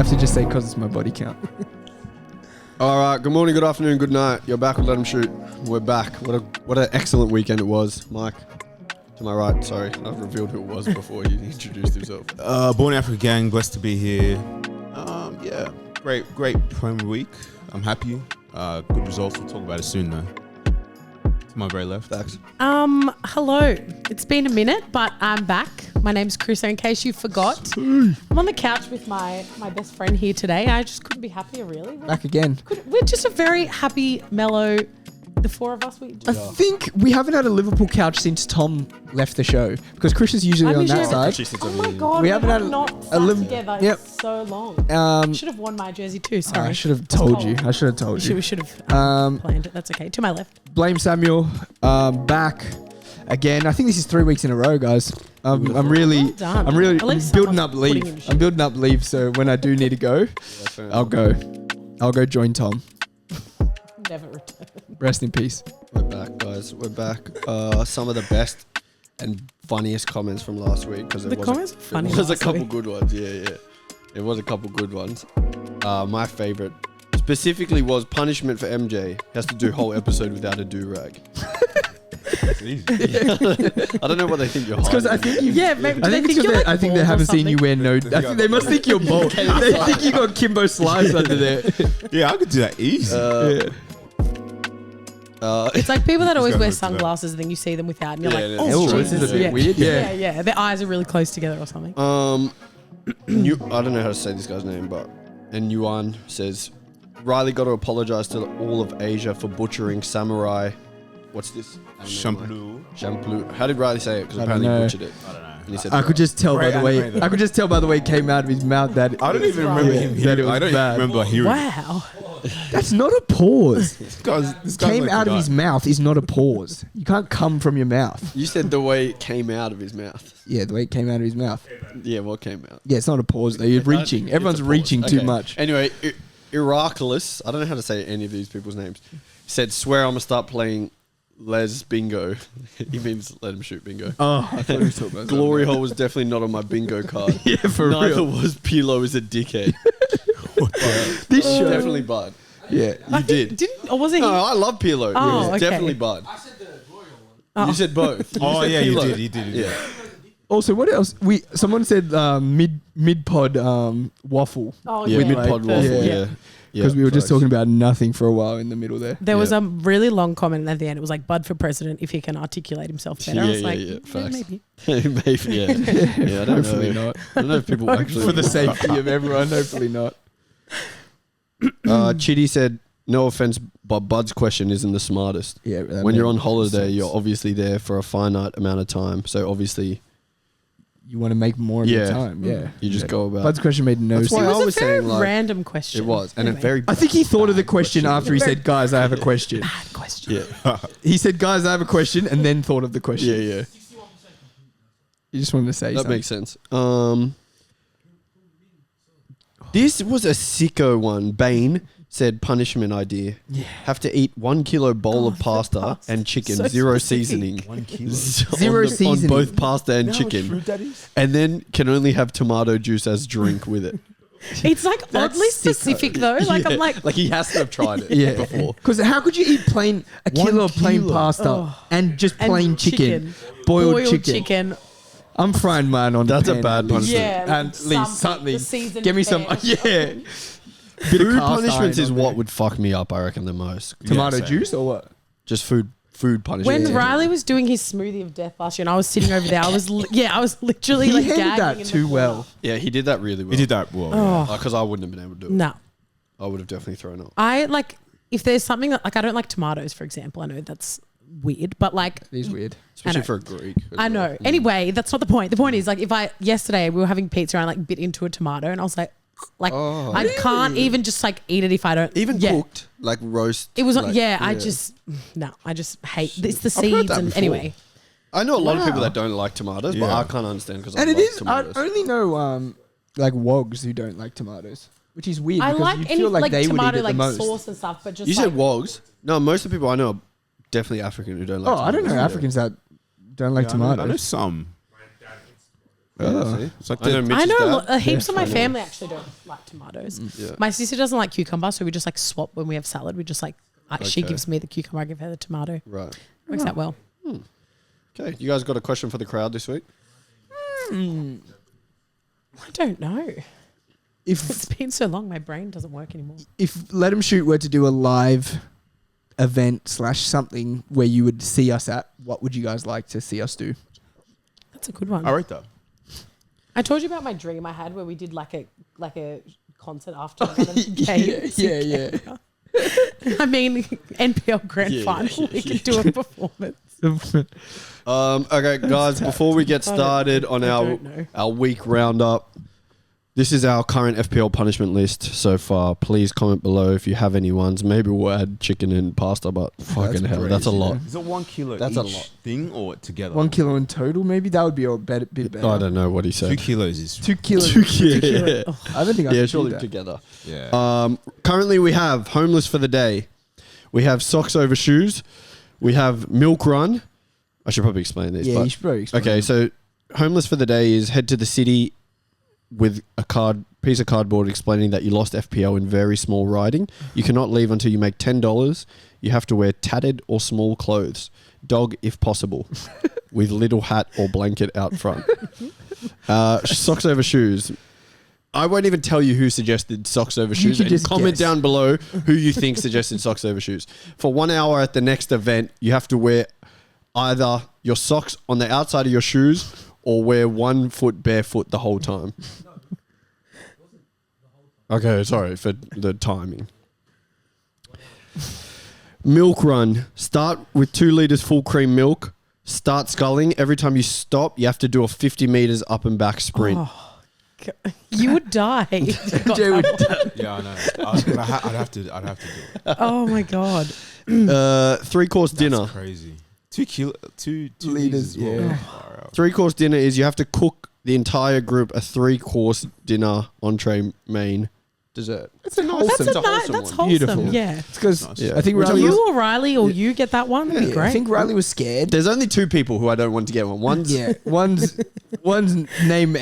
have to just say because it's my body count. All right. Good morning, good afternoon, good night. You're back with Let 'Em Shoot. We're back. What an excellent weekend it was, Mike. To my right, sorry, I've revealed who it was before he introduced himself. Born Africa gang, blessed to be here. Yeah, great Premier Week. I'm happy. Good results. We'll talk about it soon though. To my very left. Thanks. Hello. It's been a minute, but I'm back. My name's Chris, in case you forgot. I'm on the couch with my best friend here today. I just couldn't be happier, really. Back again. We're just a very happy, mellow, the four of us. I think we haven't had a Liverpool couch since Tom left the show because Chris is usually on that side. Oh my God, we haven't had not sat together in so long. I should have worn my jersey too, sorry. I should have told you. I should have told you. We should have planned it. That's okay. To my left. Blame Samuel. Back again. I think this is 3 weeks in a row, guys. I'm really building up leave. I'm building up leave, so when I do need to go, I'll go. I'll go join Tom. Never return. Rest in peace. We're back, guys. We're back. Some of the best and funniest comments from last week because it was a couple good ones. Yeah. It was a couple good ones. My favorite specifically was punishment for MJ. He has to do whole episode without a do-rag. It's easy. I don't know what they think you're hiding. Because I think you. Yeah, maybe I think they haven't seen you wear no. I think they must think you're bald. They think you got Kimbo slides under there. Yeah, I could do that easy. It's like people that always wear look at that. sunglasses and then you see them without and you're like, this Jesus. is a bit weird. Yeah. Their eyes are really close together or something. I don't know how to say this guy's name, but Yuan says Riley got to apologize to all of Asia for butchering samurai. What's this? Shampoo. How did Riley say it? Because apparently he butchered it. I don't know. And he said, I could just tell by the way. anime, though. I could just tell by the way it came out of his mouth that. I don't even remember him that it hearing. was I don't bad. even remember hearing. Wow. That's not a pause. This guy's Came like out the of guy. his mouth is not a pause. You can't come from your mouth. You said the way it came out of his mouth. Yeah, the way it came out of his mouth. Yeah, what came out? Yeah, it's not a pause though. You're reaching. It's Everyone's a pause. reaching too Okay. much. Anyway, Iraculus, I don't know how to say any of these people's names, said, swear I'm going to start playing Les Bingo. He means Let 'Em Shoot Bingo. Oh, I thought he was talking about Glory hole was definitely not on my bingo card. Yeah, for Neither real. was Pilo is a dickhead. This show. Definitely Bud. Yeah. You did. Or was it? No, I love Pilo. Oh, It was okay. definitely Bud. I said the Glory hole one. You said both. Oh said yeah, you Pilo. did. Yeah. Also, what else? Someone said mid pod waffle. Oh, Yeah, yeah. mid-pod Like, waffle, yeah. yeah. Because we were just talking about nothing for a while in the middle there. There was a really long comment at the end. It was like, Bud for president if he can articulate himself better. I was like, Facts. maybe. Maybe, yeah. Yeah, I don't Hopefully know. not. I don't know if people actually... For the safety of everyone, hopefully not. Chitty said, no offense, but Bud's question isn't the smartest. Yeah. When you're on holiday, you're obviously there for a finite amount of time. So obviously, you want to make more of your time. Yeah. you just go about... Bud's question made no That's why sense. I It was was a very saying, like, random question. It was. And Anyway. a very... I think he thought of the question after he said, guys, I have a question. Bad question. Yeah. He said, guys, I have a question, and then thought of the question. Yeah. You just wanted to say That something. makes sense. This was a sicko one. Bane said punishment idea. Yeah. Have to eat 1 kilo bowl of pasta pasta. and chicken, So zero specific. seasoning. 1 kilo. Zero on seasoning. both pasta and chicken. And then can only have tomato juice as drink with it. It's like That's oddly sicko. specific though. Like Yeah. I'm like, Like he has to have tried it Yeah. before. Because how could you eat a 1 kilo of plain kilo. pasta and just and plain chicken? Boiled chicken. I'm frying mine on That's the a pan bad at least. punishment. Yeah, And at least something. the seasoned Give me some. pear. Yeah. Bit of Food cast punishments iron is on what there. would fuck me up, I reckon, the most. Tomato same. juice or what? Just food punishment. when Riley was doing his smoothie of death last year, and I was sitting over there, I was literally He like handled gagging that in the too corner. well. Yeah, he did that really well. He did that well. Oh Because I wouldn't have been able to do it. no, I would have definitely thrown up. I like if there's something that like I don't like tomatoes, for example. I know that's weird, but like It is weird. Especially know. for a Greek. as I know. well. Anyway, that's not the point. The point is like yesterday we were having pizza and I like bit into a tomato and I was like Oh. I can't even just like eat it if I don't Even yeah. cooked, like roast. It was like, I just hate it's the I've heard seeds that and before. anyway. I know a lot of people Wow. that don't like tomatoes, but Yeah. I can't understand because I And love it is. tomatoes. I only know like wogs who don't like tomatoes, which is weird. I because like you any feel like like they would eat tomato it like the most. sauce and stuff, but just You like, said wogs. No, most of the people I know are definitely African who don't like Oh, I tomatoes. don't know Africans that don't like Yeah, I know tomatoes. some. See? It's like I know heaps of my family actually don't like tomatoes. Yeah. My sister doesn't like cucumber, so we just like swap when we have salad. We just like she gives me the cucumber, I give her the tomato. Right. Works out well. Okay. You guys got a question for the crowd this week? I don't know. It's been so long, my brain doesn't work anymore. If Let 'Em Shoot were to do a live event / something where you would see us at, what would you guys like to see us do? That's a good one. I rate that. I told you about my dream I had where we did like a concert after. Yeah. I mean, NPL Grand Final. We could do a performance. Okay, guys. Before we get started on our week roundup, this is our current FPL punishment list so far. Please comment below if you have any ones. Maybe we'll add chicken and pasta, but fucking hell, that's a lot. Is it 1 kilo That's each a lot. thing or together? 1 kilo in total, maybe? That would be a bit better. I don't know what he said. 2 kilos is 2 kilos. 2 kilos. I don't think I could surely do that. together. yeah. Currently, we have homeless for the day. We have socks over shoes. We have milk run. I should probably explain this. Yeah, but you should probably explain. okay, so homeless for the day is head to the city with a piece of cardboard explaining that you lost FPL in very small writing. You cannot leave until you make $10. You have to wear tattered or small clothes. Dog if possible. With little hat or blanket out front. Socks over shoes. I won't even tell you who suggested socks over shoes. can And just comment guess. down below who you think suggested socks over shoes. For 1 hour at the next event, you have to wear either your socks on the outside of your shoes or wear 1 foot barefoot the whole time. Okay, sorry for the timing. Milk run. Start with 2 liters full cream milk. Start sculling. Every time you stop, you have to do a 50 meters up and back sprint. You would die. Jay would Yeah, I know. I'd have to do it. Oh my God. 3-course dinner. That's crazy. 2 Liters, as well. yeah. Far out. 3-course dinner is you have to cook the entire group a 3-course dinner, entree, main, dessert. It's a nice. That's a wholesome that's one. wholesome. Beautiful. Yeah. It's because Nice. Yeah. I think We're Riley talking was, You or Riley or you get that one? That'd be great. I think Riley was scared. There's only 2 people who I don't want to get one. One's One's name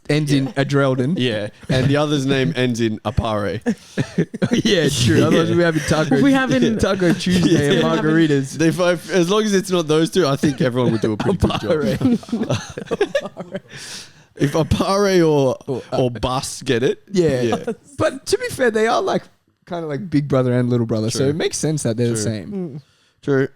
ends in Adreldon. yeah, and the other's name ends in Apare. Yeah, true. Otherwise we're having taco. We having- Taco Tuesday and margaritas. As long as it's not those 2, I think everyone would do a pretty good job. If Apare or Bus get it, Yeah. But to be fair, they are like kind of like big brother and little brother, so True. it makes sense that they're the True. same. True.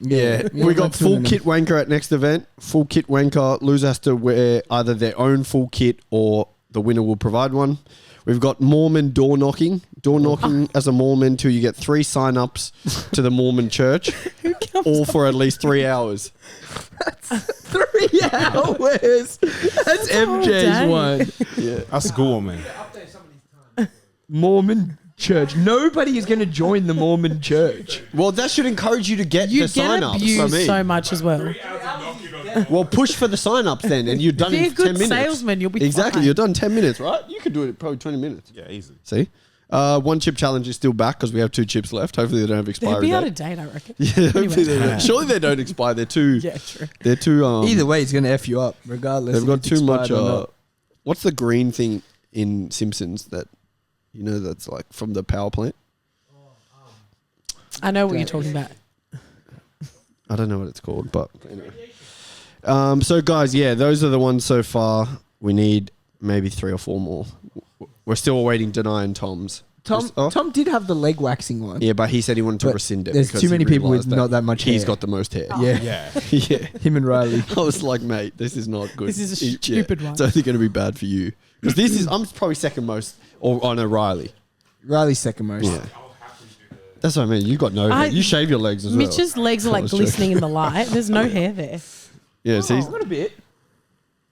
Yeah, we got full kit wanker at next event. Full kit wanker. Loser has to wear either their own full kit or the winner will provide one. We've got Mormon door knocking. Door knocking as a Mormon till you get 3 sign-ups to the Mormon church, all for at least 3 hours. 3 hours. That's whole MJ's day. one. Yeah. That's a good one, man. Mormon church. Nobody is going to join the Mormon church. Well, that should encourage you to get You the get sign-ups. abused so much as well. Well, push for the sign-ups then, and you're done Be a in 10 good minutes. salesman. You'll be Exactly, fine. you're done 10 minutes, right? You could do it in probably 20 minutes. Yeah, easily. See? 1 chip challenge is still back because we have 2 chips left. Hopefully they don't have They'd expiry be out date. of date, I reckon. Yeah, hopefully Anyway. they don't. Surely they don't expire. They're too. Yeah, true. They're too. Either way, it's going to F you up, regardless. They've if got it's too much. expired or not. What's the green thing in Simpsons that that's like from the power plant? I know what you're talking about. I don't know what it's called, but anyway. So guys, yeah, those are the ones so far. We need maybe 3 or 4 more. We're still awaiting Deny and Tom's. Tom did have the leg waxing one. Yeah, but he said he wanted to But rescind it. there's because too he many people with realised not that much He's hair. got the most hair. Yeah. Yeah. Yeah. Him and Riley. I was like, mate, this is not good. This is a stupid one. It's only going to be bad for you. Because I'm probably second most, or on O'Reilly. Riley's second most. Yeah. That's what I mean. You got no hair. You shave your legs as well. Mitch's legs are like I was joking. glistening in the light. There's no hair there. Yeah, see, Got a bit.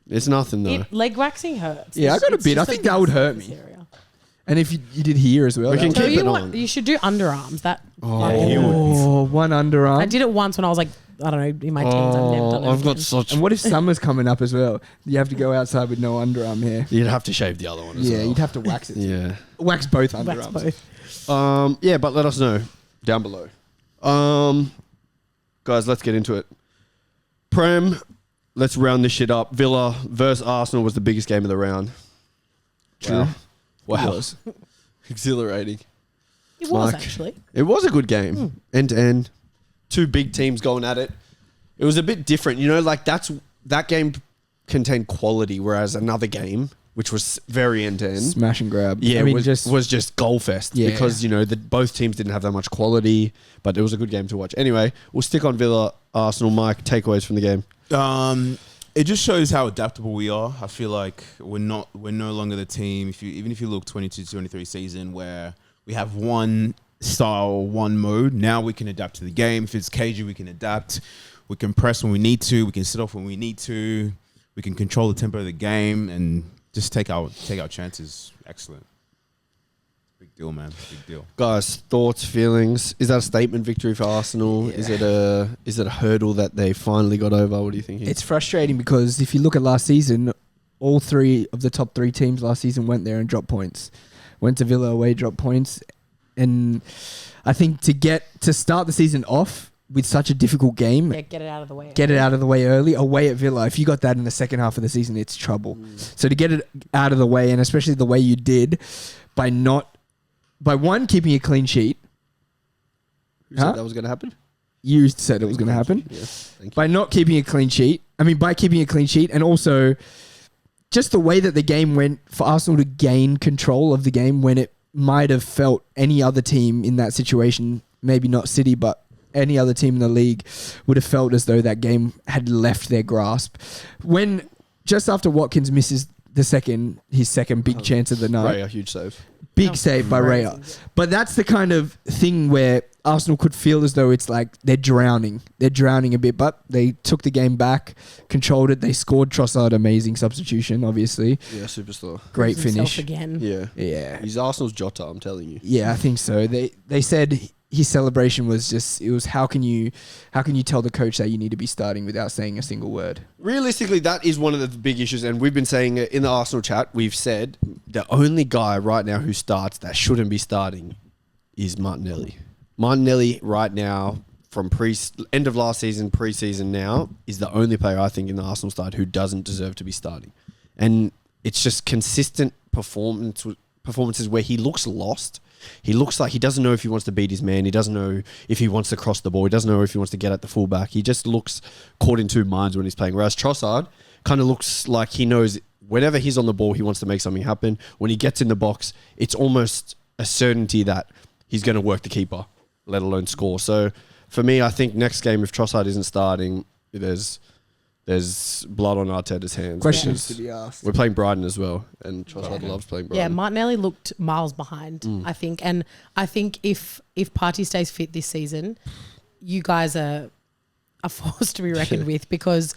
it's nothing though. Leg waxing hurts. Yeah, I got a It's bit. I just think a that would big hurt me. surface area. And if you did here as well. We that can would- Tell keep you it what, on. you should do underarms. That one underarm. I did it once when I was like, I don't know, in my teens. I've never done it. I've got again. such. And what if summer's coming up as well? You have to go outside with no underarm hair. You'd have to shave the other one as Yeah, well. you'd have to wax it. Yeah. Wax both Wax underarms. both. Yeah, but let us know down below. Guys, let's get into it. Prem, let's round this shit up. Villa versus Arsenal was the biggest game of the round. True. Wow. It was. Exhilarating. It was actually. It was a good game. End to end. Two big teams going at it. It was a bit different. You know, like that game contained quality, whereas another game, which was very end to end, smash and grab. Yeah, I mean, was just goal fest because you know both teams didn't have that much quality, but it was a good game to watch. Anyway, we'll stick on Villa, Arsenal. Mike, takeaways from the game. It just shows how adaptable we are. I feel like we're no longer the team. Even if you look 22-23 season where we have one style, one mode. Now we can adapt to the game. If it's cagey, we can adapt. We can press when we need to. We can sit off when we need to. We can control the tempo of the game and just take our chances. Excellent. Big deal, man. Big deal. Guys, thoughts, feelings? Is that a statement victory for Arsenal? Yeah. Is it a hurdle that they finally got over? What do you think? It's frustrating because if you look at last season, all three of the top three teams last season went there and dropped points. Went to Villa away, dropped points. And I think to start the season off with such a difficult game. Yeah, get it out of the way. Get it out of the way early. Away at Villa. If you got that in the second half of the season, it's trouble. So to get it out of the way, and especially the way you did, by one, keeping a clean sheet. Who said that was going to happen? You said it was going to happen. Yes. Thank you. By not keeping a clean sheet. By keeping a clean sheet, and also just the way that the game went for Arsenal to gain control of the game when it might have felt any other team in that situation, maybe not City, but any other team in the league would have felt as though that game had left their grasp. When just after Watkins misses his second big chance of the night. Raya, huge save. Big save by Raya. But that's the kind of thing where Arsenal could feel as though it's like they're drowning. They're drowning a bit, but they took the game back, controlled it. They scored. Trossard, amazing substitution, obviously. Yeah, superstar. Great finish. Again. Yeah. He's Arsenal's Jota, I'm telling you. Yeah, I think so. They said his celebration was how can you tell the coach that you need to be starting without saying a single word? Realistically, that is one of the big issues, and we've been saying it in the Arsenal chat. We've said the only guy right now who starts that shouldn't be starting is Martinelli. Martinelli right now, from end of last season, pre-season now, is the only player I think in the Arsenal side who doesn't deserve to be starting. And it's just consistent performances where he looks lost. He looks like he doesn't know if he wants to beat his man. He doesn't know if he wants to cross the ball. He doesn't know if he wants to get at the fullback. He just looks caught in two minds when he's playing. Whereas Trossard kind of looks like he knows whenever he's on the ball, he wants to make something happen. When he gets in the box, it's almost a certainty that he's going to work the keeper, let alone score. So for me, I think next game, if Trossard isn't starting, there's blood on Arteta's hands. Questions to be asked. We're playing Brighton as well, and Trossard loves playing Brighton. Yeah, Martinelli looked miles behind, I think. And I think if Partey stays fit this season, you guys are a force to be reckoned with, because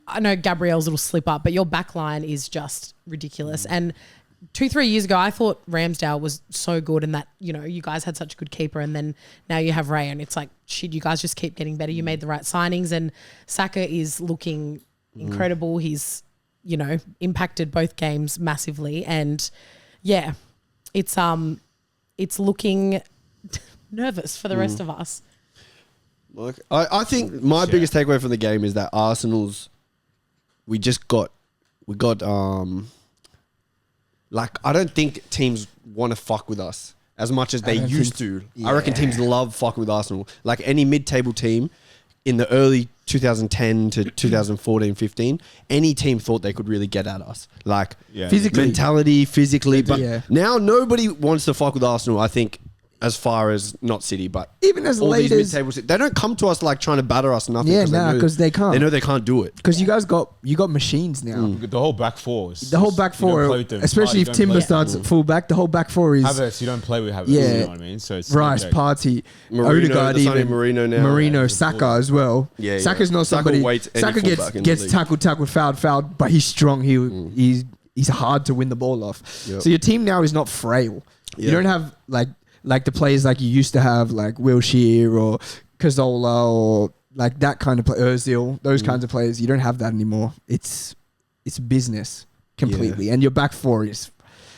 I know Gabriel's little slip up, but your back line is just ridiculous. And 2-3 years ago, I thought Ramsdale was so good, and that, you guys had such a good keeper, and then now you have Ray, and it's like, shit, you guys just keep getting better. You made the right signings, and Saka is looking incredible. He's, impacted both games massively, and yeah, it's looking nervous for the rest of us. Look, I think my biggest takeaway from the game is that Arsenal's, we got I don't think teams want to fuck with us as much as they used to. Yeah. I reckon teams love fucking with Arsenal. Like any mid-table team in the early 2010 to 2014-15, any team thought they could really get at us. Like physically. But now nobody wants to fuck with Arsenal, I think, as far as not City, but even as all late these mid-table teams, they don't come to us like trying to batter us nothing. Yeah, because they can't. They know they can't do it. Because you got machines now. The whole back four. Especially if Timber starts at full back, the whole back four is Havertz. You don't play with Havertz. Yeah, you know what I mean. So it's Rice, Partey, Odegaard, even Marino, Saka as well. Yeah, Saka's not somebody. Saka gets tackled, fouled, but he's strong. He's hard to win the ball off. Yep. So your team now is not frail. Yep. You don't have like the players like you used to have, like Wilshere or Cazorla or like that kind of player, Ozil, those kinds of players. You don't have that anymore. It's business completely. And your back four is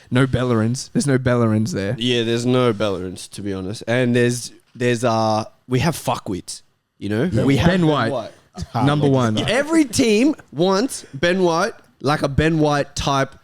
no Bellerins. There's no Bellerins there. Yeah, there's no Bellerins, to be honest. And we have fuckwits, We have Ben White. Number one. Every team wants Ben White, like a Ben White type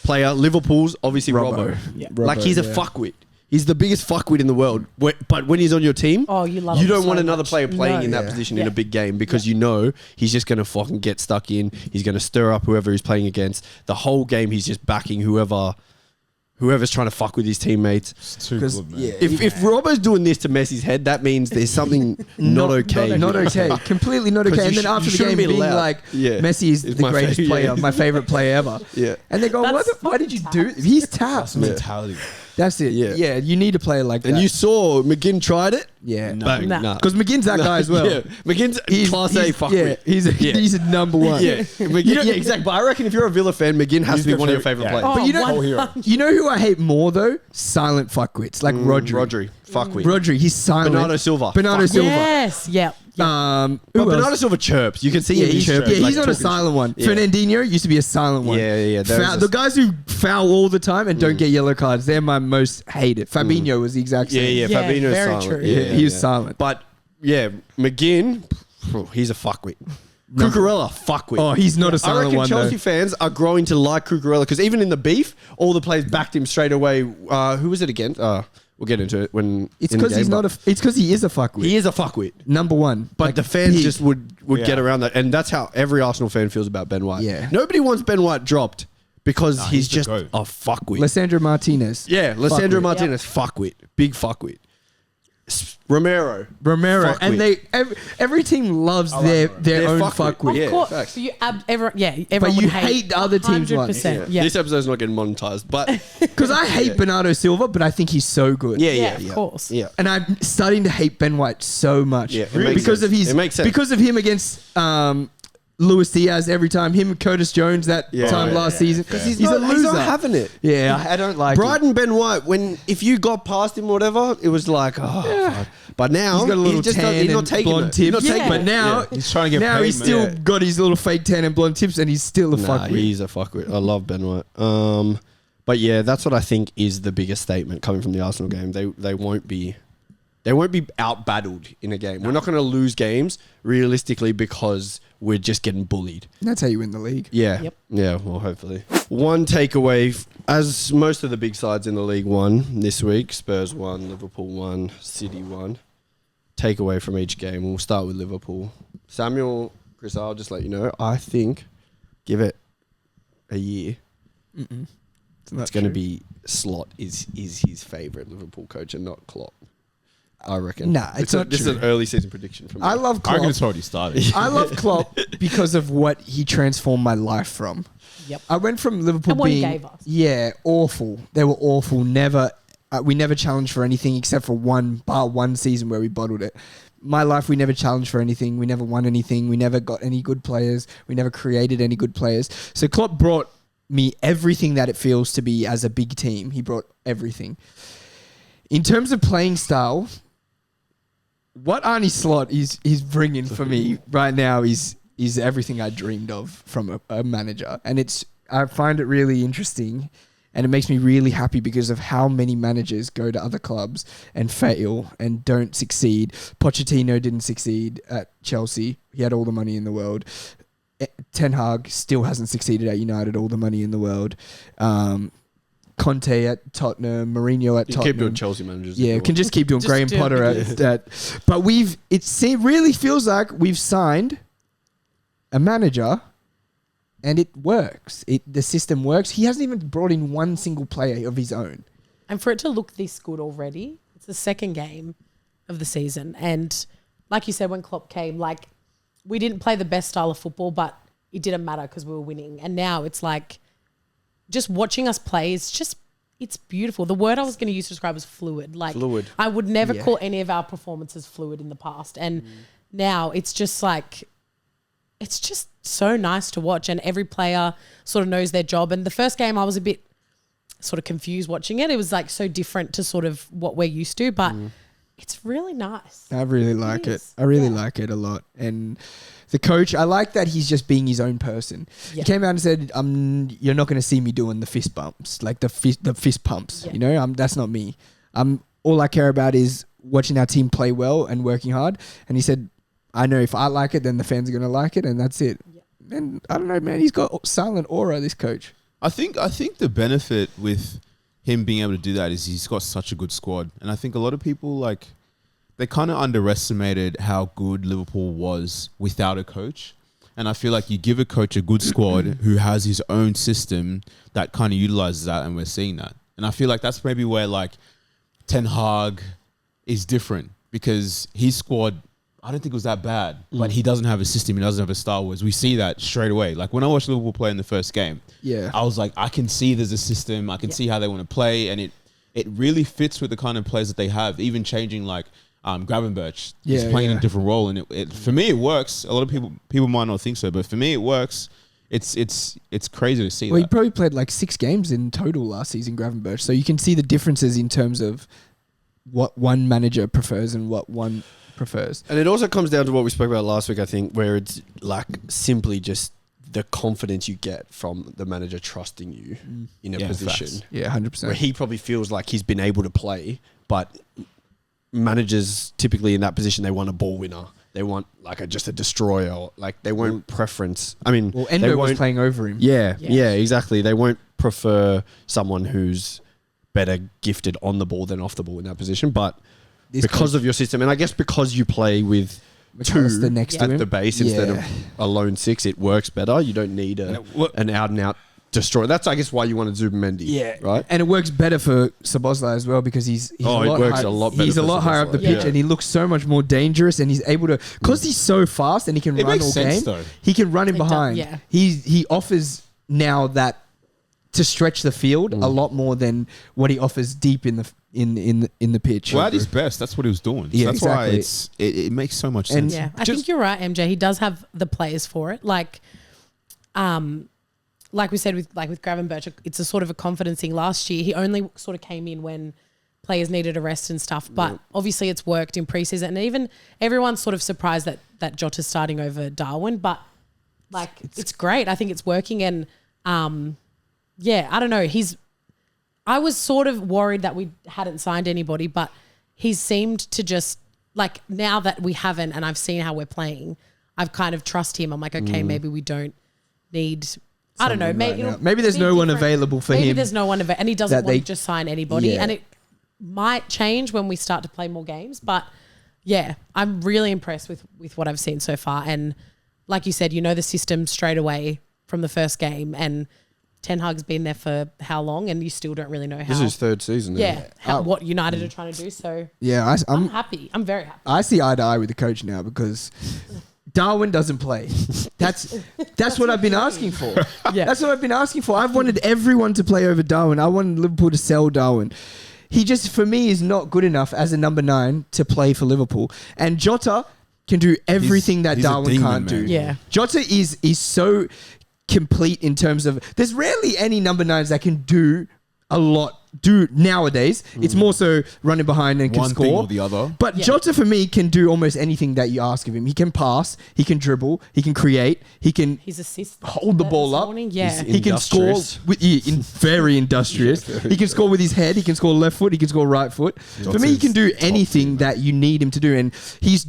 player. Liverpool's obviously Robbo. Yeah. Like he's a fuckwit. He's the biggest fuckwit in the world. But when he's on your team, you love you him don't so want another much. player playing No. in that position in a big game because you know he's just going to fucking get stuck in. He's going to stir up whoever he's playing against. The whole game he's just backing whoever's trying to fuck with his teammates. It's too good, man. If Robbo's doing this to Messi's head, that means there's something not okay. Not okay. Completely not okay. And then after the game, being like, Messi is the greatest player, my favorite player ever. Yeah. And they go, why did you do it? He's tapped. That's mentality. That's it. Yeah. You need a player like that. And you saw McGinn tried it. Yeah. Bang. Nah. Nah. Because McGinn's that guy as well. Yeah. McGinn's class A fuckwit. Yeah, he's a number one. Yeah. McGinn, yeah, exactly. But I reckon if you're a Villa fan, McGinn has to be one of your favourite players. But you know who I hate more though? Silent fuckwits like Rodri. Fuckwit. Rodri, he's silent. Bernardo Silva. Yes. Yeah. But Who Bernardo else? Silva chirps. You can see Yeah, him he's chirp. he's not a silent one. Yeah. Fernandinho used to be a silent one. Yeah. The guys who foul all the time and don't get yellow cards, they're my most hated. Fabinho was the exact same. Yeah. Yeah, Fabinho's very silent. true. Yeah, he was silent. But yeah, McGinn, he's a fuckwit. Cucurella, fuckwit. Oh, he's not a I silent reckon one Chelsea though. fans are growing to like Cucurella because even in the beef, all the players backed him straight away. Who was it against? We'll get into it when It's because he's not a. It's because he is a fuckwit. He is a fuckwit. Number one. But Like, the fans big. just would get around that. And that's how every Arsenal fan feels about Ben White. Yeah. Nobody wants Ben White dropped because he's he's the just GOAT. a fuckwit. Lissandro Martinez. Yeah, Lissandro Fuckwit. Martinez, fuckwit. Big fuckwit. Romero. Fuckwit. And they every team loves their They're own fuckwit. fuckwit. Yeah, Of course. facts. Everyone But would you hate the other team's one. 100%. Yeah. This episode's not getting monetized, but Because I hate Bernardo Silva, but I think he's so good. Yeah, of course. Yeah. And I'm starting to hate Ben White so much. Yeah, it makes because sense. of his It makes sense. because of him against Luis Diaz every time, him and Curtis Jones that time last season. Because he's a loser. He's not having it. Yeah, I don't like Brighton Ben White, if you got past him or whatever, it was like, fuck. But now He's got a little tan he's not and taking blonde it. tips. He's not taking But it. now, He's trying to get now paid, he's man. still Yeah. got his little fake tan and blonde tips, and he's still a Nah, fuckwit. he's a fuckwit. I love Ben White. But yeah, that's what I think is the biggest statement coming from the Arsenal game. They won't be out battled in a game. We're not going to lose games realistically because we're just getting bullied. That's how you win the league. Yeah. Yep. Yeah, well, hopefully. One takeaway, as most of the big sides in the league won this week, Spurs won, Liverpool won, City won. Takeaway from each game. We'll start with Liverpool. Samuel, Chris, I'll just let you know, I think, give it a year, it's going to be Slot is his favourite Liverpool coach and not Klopp. I reckon. Nah, it's not This is true. an early season prediction from me. I love I Klopp. reckon it's already started. I love Klopp because of what he transformed my life from. Yep. I went from Liverpool And what he being gave us. awful. They were awful. Never, we never challenged for anything except for one season where we bottled it. My life, we never challenged for anything. We never won anything. We never got any good players. We never created any good players. So Klopp brought me everything that it feels to be as a big team. He brought everything. In terms of playing style, what Arnie Slot is bringing for me right now is everything I dreamed of from a manager. And I find it really interesting, and it makes me really happy because of how many managers go to other clubs and fail and don't succeed. Pochettino didn't succeed at Chelsea. He had all the money in the world. Ten Hag still hasn't succeeded at United, all the money in the world. Conte at Tottenham, Mourinho at You Tottenham. keep doing Chelsea managers. Yeah, can just keep doing Just Graham do Potter it. at. But really feels like we've signed a manager, and it works. The system works. He hasn't even brought in one single player of his own. And for it to look this good already, it's the second game of the season. And like you said, when Klopp came, like, we didn't play the best style of football, but it didn't matter because we were winning. And now it's like, just watching us play is it's beautiful. The word I was going to use to describe is fluid. Like, Fluid. I would never call any of our performances fluid in the past. And now it's just like, it's just so nice to watch. And every player sort of knows their job. And the first game I was a bit sort of confused watching it. It was like so different to sort of what we're used to, but it's really nice. I really like it. is. I really like it a lot. And the coach, I like that he's just being his own person. He Yeah. came out and said, "You're not going to see me doing the fist bumps, like the fist pumps. Yeah. You know, that's not me. All I care about is watching our team play well and working hard." And he said, I know if I like it, then the fans are going to like it, and that's it. Yeah. And I don't know, man. He's got silent aura, this coach. I think the benefit with him being able to do that is he's got such a good squad. And I think a lot of people, like, they kind of underestimated how good Liverpool was without a coach. And I feel like you give a coach a good squad who has his own system that kind of utilizes that, and we're seeing that. And I feel like that's maybe where, like, Ten Hag is different, because his squad, I don't think it was that bad, but he doesn't have a system. He doesn't have a style. We see that straight away. Like, when I watched Liverpool play in the first game, I was like, I can see there's a system. I can see how they want to play, and it really fits with the kind of players that they have. Even changing, like, Gravenberch is playing a different role, and it for me it works. A lot of people might not think so, but for me it works. It's crazy to see. Well, he probably played like 6 games in total last season, Gravenberch. So you can see the differences in terms of what one manager prefers and what one prefers. And it also comes down to what we spoke about last week, I think, where it's like simply just the confidence you get from the manager trusting you in a position. Facts. Yeah, 100%. Where he probably feels like he's been able to play, but managers typically in that position, they want a ball winner. They want like just a destroyer. Like they won't preference. I mean, well, Endo was playing over him. Yeah, exactly. They won't prefer someone who's better gifted on the ball than off the ball in that position. But because of your system, and I guess because you play with two at the base instead of a lone 6, it works better. You don't need an out and out destroyer. That's, I guess, why you wanted Zubimendi. Yeah, right. And it works better for Szoboszlai as well, because he's a lot higher up the pitch, and he looks so much more dangerous, and he's able to, because he's so fast and he can run all game. He can run in behind. He offers now that to stretch the field a lot more than what he offers deep in the pitch. Well, at his best, that's what he was doing. So that's why it makes so much sense. Yeah, I think you're right, MJ. He does have the players for it. Like we said with Gravenberch, it's a sort of a confidence thing. Last year, he only sort of came in when players needed a rest and stuff. But obviously, it's worked in preseason, and even everyone's sort of surprised that Jota's starting over Darwin. But like, it's great. I think it's working, and I don't know. I was sort of worried that we hadn't signed anybody, but he's seemed to just, like, now that we haven't, and I've seen how we're playing, I've kind of trust him. I'm like, okay, maybe we don't need. I don't know. Maybe there's no one available for him. Maybe there's no one available, and he doesn't want to just sign anybody. And it might change when we start to play more games. But yeah, I'm really impressed with what I've seen so far. And like you said, you know the system straight away from the first game. And Ten Hag's been there for how long, and you still don't really know how. This is his 3rd season. What United are trying to do. So yeah, I'm happy. I'm very happy. I see eye to eye with the coach now, because Darwin doesn't play. That's what I've been asking for. That's what I've been asking for. I've wanted everyone to play over Darwin. I wanted Liverpool to sell Darwin. He just, for me, is not good enough as a number 9 to play for Liverpool. And Jota can do everything that Darwin can't do. Yeah. Jota is so complete in terms of, there's rarely any number 9s that can do a lot nowadays. It's more so running behind and can one score. Thing or the other. But Jota, for me, can do almost anything that you ask of him. He can pass, he can dribble, he can create, he can hold the ball up. He can score very industrious. He can score with his head, he can score left foot, he can score right foot. For me, he can do anything that you need him to do, and he's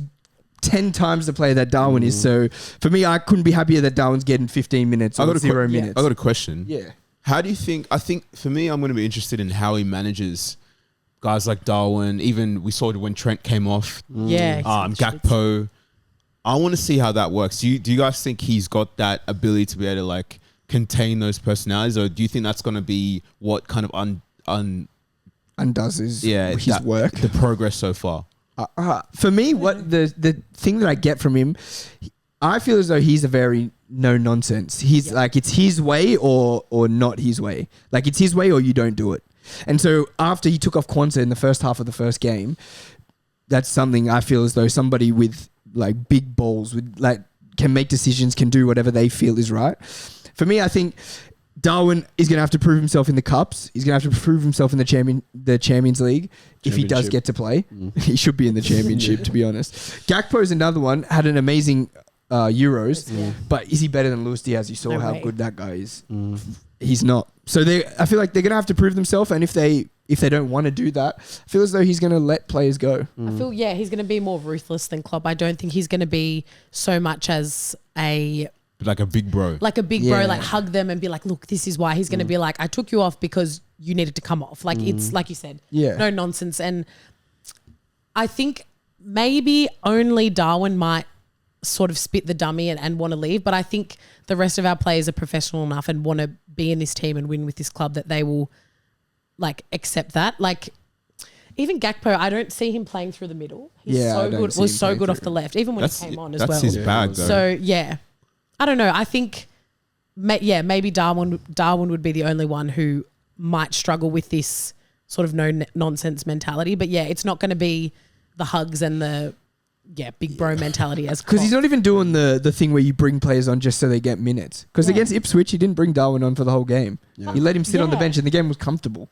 10 times the player that Darwin is. So for me, I couldn't be happier that Darwin's getting 15 minutes or 0 minutes. I got a question. Yeah. How do you think? I think for me, I'm going to be interested in how he manages guys like Darwin. Even we saw it when Trent came off. Gakpo. I want to see how that works. Do you guys think he's got that ability to be able to like contain those personalities, or do you think that's going to be what kind of undoes his work, the progress so far? For me, what the thing that I get from him, I feel as though he's a very no nonsense. He's like, it's his way or not his way. Like, it's his way or you don't do it. And so after he took off Quansah in the first half of the first game, that's something I feel as though somebody with like big balls, with like can make decisions, can do whatever they feel is right. For me, I think Darwin is going to have to prove himself in the Cups. He's going to have to prove himself in the Champions League if he does get to play. He should be in the Championship, to be honest. Gakpo is another one. Had an amazing Euros. Yeah. But is he better than Luis Diaz? You saw No how way. good that guy is. He's not. So I feel like they're gonna have to prove themselves, and if they don't want to do that, I feel as though he's gonna let players go. I feel he's going to be more ruthless than Klopp. I don't think he's going to be so much as Like a big bro. bro, Yeah. like hug them and be like, look, this is why. He's going to be like, I took you off because you needed to come off. Like it's like you said, no nonsense. And I think maybe only Darwin might sort of spit the dummy and want to leave, but I think the rest of our players are professional enough and want to be in this team and win with this club that they will like accept that. Like even Gakpo, I don't see him playing through the middle. He's so good. Was so good off the left, even when he came on as well. That's his bag, though. So yeah, I don't know. I think maybe Darwin would be the only one who might struggle with this sort of no nonsense mentality. But yeah, it's not going to be the hugs and the big bro mentality as Because he's not even doing the thing where you bring players on just so they get minutes. Because against Ipswich, he didn't bring Darwin on for the whole game. Yeah. He let him sit on the bench and the game was comfortable.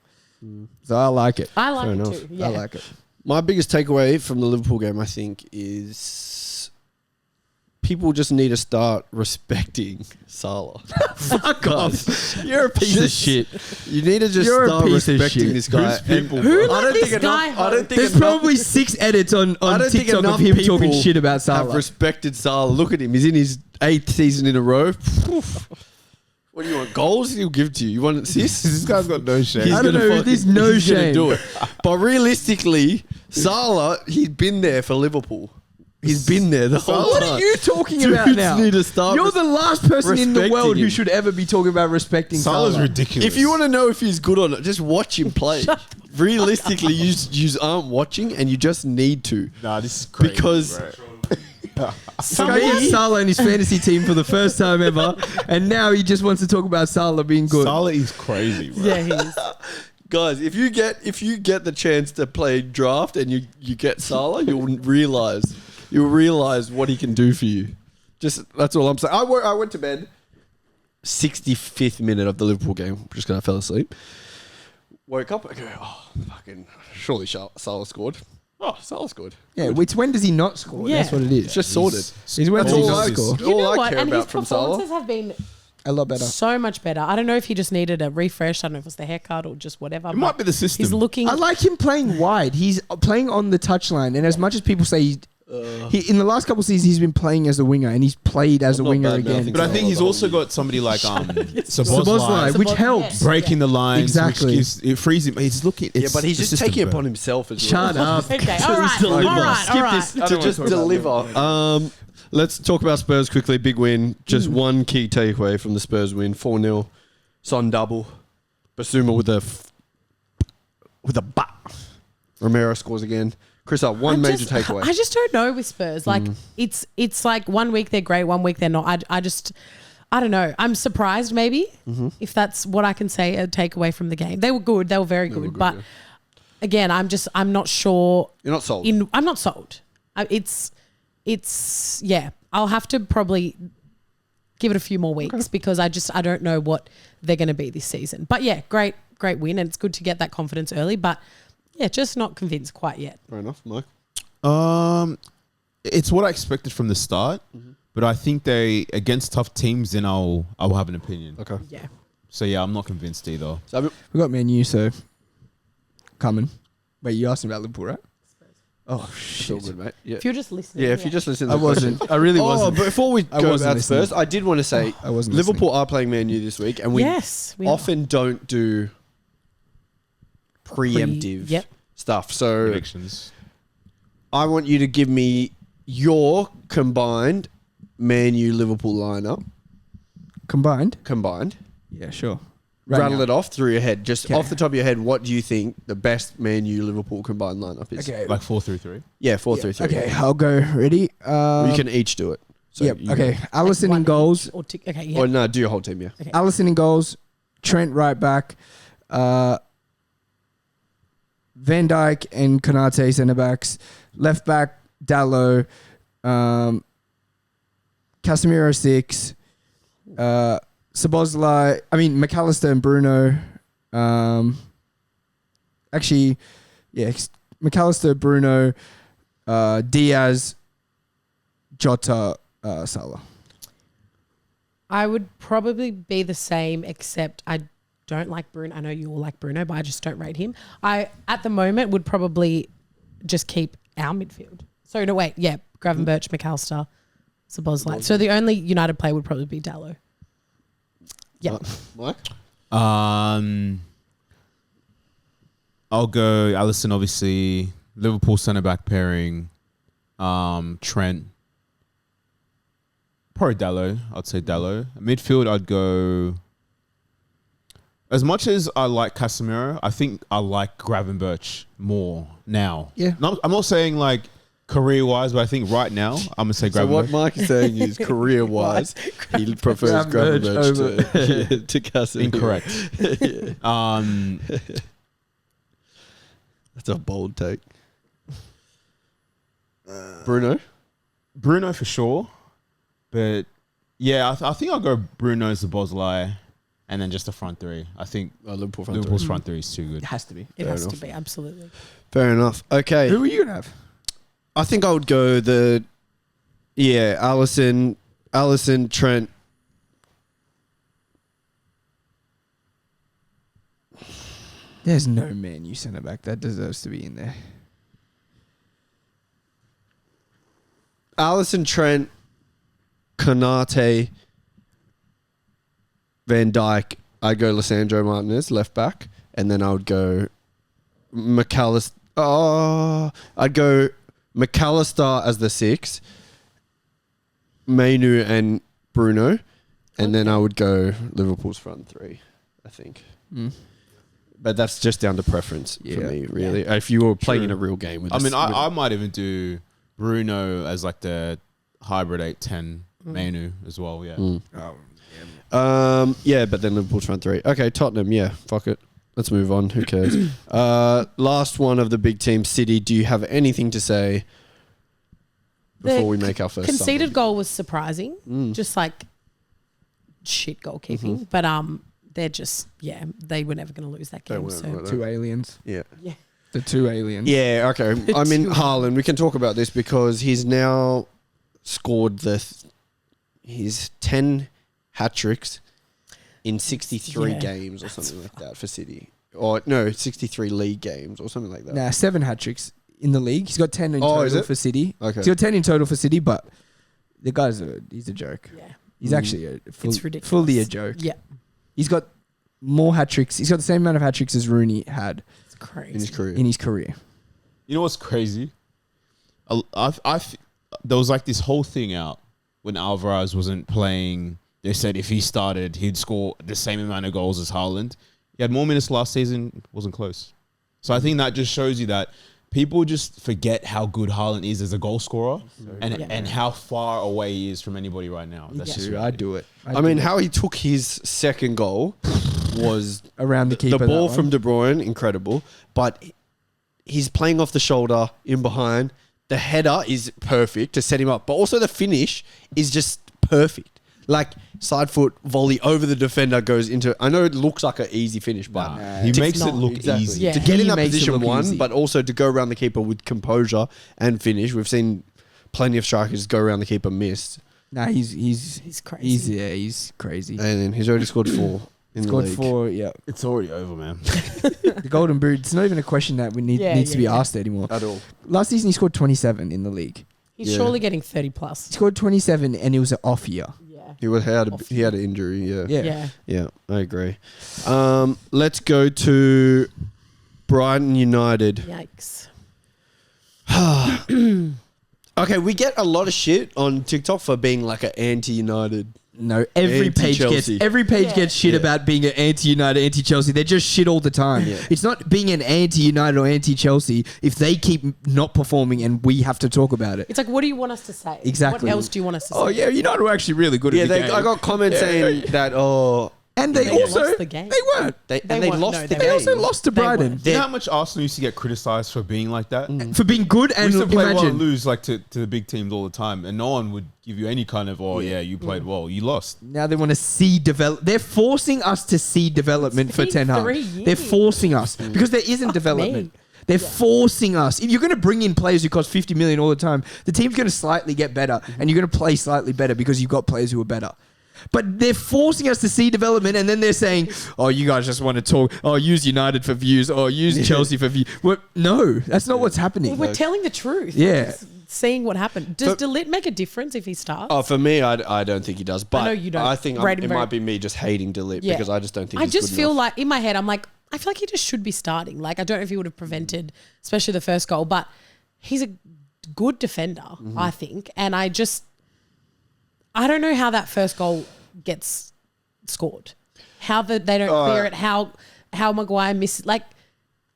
So I like it. I like it too. Yeah. I like it. My biggest takeaway from the Liverpool game, I think, is people just need to start respecting Salah. Fuck off. You're a piece of shit. You need to just start respecting this guy. Who let this guy home? I don't think There's probably 6 edits on TikTok of him talking shit about Salah. Have respected Salah. Look at him. He's in his 8th season in a row. What do you want? Goals? He'll give to you. You want assists? This guy's got no shame. I don't know. There's no shame. Do it. But realistically, Salah, he's been there for Liverpool. He's been there the whole What time. are you talking Dudes about now? need to start You're the last person in the respecting world who him. should ever be talking about respecting Salah's Salah. ridiculous. If you want to know if he's good or not, just watch him play. Realistically, you aren't watching, and you just need to. Nah, this is crazy. Because- bro. Guy gets Salah in his fantasy team for the first time ever, and now he just wants to talk about Salah being good. Salah is crazy, bro. Yeah, he is. Guys, if you get the chance to play draft and you get Salah, you'll realize what he can do for you. Just that's all I'm saying. I went to bed 65th minute of the Liverpool game, just because I fell asleep. Woke up, I go, oh, fucking, surely Salah scored. Oh, Salah scored. Yeah, when does he not score? Yeah. That's what it is. It's just sorted. He's when That's does he all not I score? You know all I what? care And his about from Salah. performances have been A lot better. so much better. I don't know if he just needed a refresh. I don't know if it's the haircut or just whatever. It might be the system. He's looking. I like him playing wide. He's playing on the touchline, and as much as people say he in the last couple of seasons he's been playing as a winger, and he's played as I'm a not winger bad-mouthing again. But I think he's also got somebody like Szoboszlai, which helps. breaking the lines, Exactly. which it frees him. He's looking. Yeah, but he's just taking it upon himself as well. Shut up. Okay, all right, all right, all right. To just deliver. Let's talk about Spurs quickly. Big win. Just one key takeaway from the Spurs win. 4-0. Son double. Basuma with a butt. Romero scores again. Chris, one major takeaway. I just don't know with Spurs. Like it's like 1 week they're great, 1 week they're not. I don't know. I'm surprised maybe if that's what I can say a takeaway from the game. They were good. They were very good. But again, I'm not sure. You're not sold. I'm not sold. I'll have to probably give it a few more weeks because I don't know what they're going to be this season. But yeah, great win, and it's good to get that confidence early. But yeah, just not convinced quite yet. Fair enough, Mike. It's what I expected from the start, but I think against tough teams, then I'll have an opinion. Okay. Yeah. So yeah, I'm not convinced either. So, We got Man U, so coming. Wait, you asked me about Liverpool, right? Oh it's all shit! good, mate. Yeah. If you're just listening. Yeah, if you just listen to I the question. wasn't. I really wasn't. But before we I go wasn't about listening. Spurs, I did want to say I wasn't Liverpool are playing Man U this week, and we Yes, we often don't do preemptive Yep. stuff. So Predictions. I want you to give me your combined Man U Liverpool lineup. Combined. Yeah, sure. Rattle it off through your head. Just Okay. off the top of your head, what do you think the best Man U Liverpool combined lineup is? Okay. Like 4-3-3. Yeah, 4-3-3. Okay, I'll go. Ready? You can each do it. So Yep. you Okay. Allison in goals. Okay. Go. Yeah. Or no, do your whole team, yeah. Allison in goals. Trent right back. Van Dijk and Konate centre backs. Left back Dallo. Casemiro 6. Szoboszlai. McAllister and Bruno. Actually, yeah, McAllister, Bruno, Diaz, Jota, Salah. I would probably be the same, except I don't like Bruno. I know you all like Bruno, but I just don't rate him. I, at the moment, would probably just keep our midfield. So, no, wait. Yeah. Gravenberch, McAllister, Szoboszlai. So, the only United player would probably be Dalot. Yeah. Mike? I'll go Alisson, obviously. Liverpool centre-back pairing. Trent. Probably Dalot. I'd say Dalot. Midfield, I'd go... As much as I like Casemiro, I think I like Gravenberch more now. Yeah. I'm not saying like career-wise, but I think right now, I'm going to say Gravenberch. So what Mike is saying is career-wise, he prefers Gravenberch to Casemiro. Incorrect. That's a bold take. Bruno for sure. But yeah, I think I'll go Bruno, Szoboszlai, and then just the front three. I think Liverpool's front three is too good. It has to be. It has to be, absolutely. Fair enough. Okay. Who are you going to have? I think I would go Alisson, Trent. There's no Man U centre back that deserves to be in there. Alisson, Trent, Konate, Van Dijk. I'd go Lisandro Martinez, left back. And then I would go McAllister. I'd go McAllister as the 6, Mainu and Bruno. And then I would go Liverpool's front 3, I think. But that's just down to preference for me, really. Yeah. If you were playing in a real game with I might even do Bruno as like the hybrid 8-10 Mainu as well, yeah. But then Liverpool's front 3. Okay, Tottenham, fuck it. Let's move on. Who cares? Last one of the big teams, City. Do you have anything to say before we make our first conceded goal was surprising. Just like shit goalkeeping. But they're just, they were never going to lose that game. So. Two aliens. Yeah. The two aliens. Yeah, okay. I mean, Haaland, we can talk about this because he's now scored his 10 hat-tricks in 63 games or something like that for City. Or, no, 63 league games or something like that. Nah, 7 hat-tricks in the league. He's got 10 in total for City. Okay. He's got 10 in total for City, but the guy's he's a joke. Yeah. He's actually it's ridiculous. Fully a joke. Yeah. He's got more hat-tricks. He's got the same amount of hat-tricks as Rooney had. It's crazy. In his career. You know what's crazy? There was like this whole thing out when Alvarez wasn't playing. They said if he started, he'd score the same amount of goals as Haaland. He had more minutes last season, wasn't close. So I think that just shows you that people just forget how good Haaland is as a goal scorer and how far away he is from anybody right now. That's just I'd do it. I mean, how he took his second goal was around the keeper. The ball from De Bruyne, incredible. But he's playing off the shoulder in behind. The header is perfect to set him up. But also the finish is just perfect. Like side foot volley over the defender goes into. I know it looks like an easy finish, but he makes it look easy. Yeah. To get in that makes it position look one, easy. but also to go around the keeper with composure and finish. We've seen plenty of strikers go around the keeper missed. Nah, he's crazy. He's crazy. And then he's already scored 4 in the league. 4, yeah. It's already over, man. The Golden Boot. It's not even a question that needs to be asked anymore. At all. Last season he scored 27 in the league. He's surely getting 30 plus. He scored 27 and it was an off year. He had an injury, Yeah, I agree. Let's go to Brighton United. Yikes. Okay, we get a lot of shit on TikTok for being like an anti-United. No, every page gets shit about being an anti-United, anti-Chelsea. They're just shit all the time. Yeah. It's not being an anti-United or anti-Chelsea if they keep not performing and we have to talk about it. It's like, what do you want us to say? Exactly. What else do you want us to say? Oh yeah, United were actually really good at the game. I got comments saying that. And they also lost the game. They weren't. They lost the game. They also lost to Brighton. You know how much Arsenal used to get criticised for being like that? For being good and we used to play well and imagine. lose like to the big teams all the time, and no one would give you any kind of you played well, you lost. Now they want to see develop. They're forcing us to see development for Ten Hag. 3 years. They're forcing us because there isn't development. They're forcing us. If you're going to bring in players who cost 50 million all the time, the team's going to slightly get better, and you're going to play slightly better because you've got players who are better. But they're forcing us to see development, and then they're saying, "Oh, you guys just want to talk. Oh, use United for views. Oh, use Chelsea for views." No, that's not what's happening. Well, we're telling the truth. Yeah. Seeing what happened. Does De Ligt make a difference if he starts? Oh, for me, I don't think he does. But I know you don't. I think it might be me just hating De Ligt because I just don't think. I just feel like in my head, I'm like, I feel like he just should be starting. Like, I don't know if he would have prevented, especially the first goal, but he's a good defender, I think, and I don't know how that first goal gets scored. How they don't clear it. How Maguire misses. Like,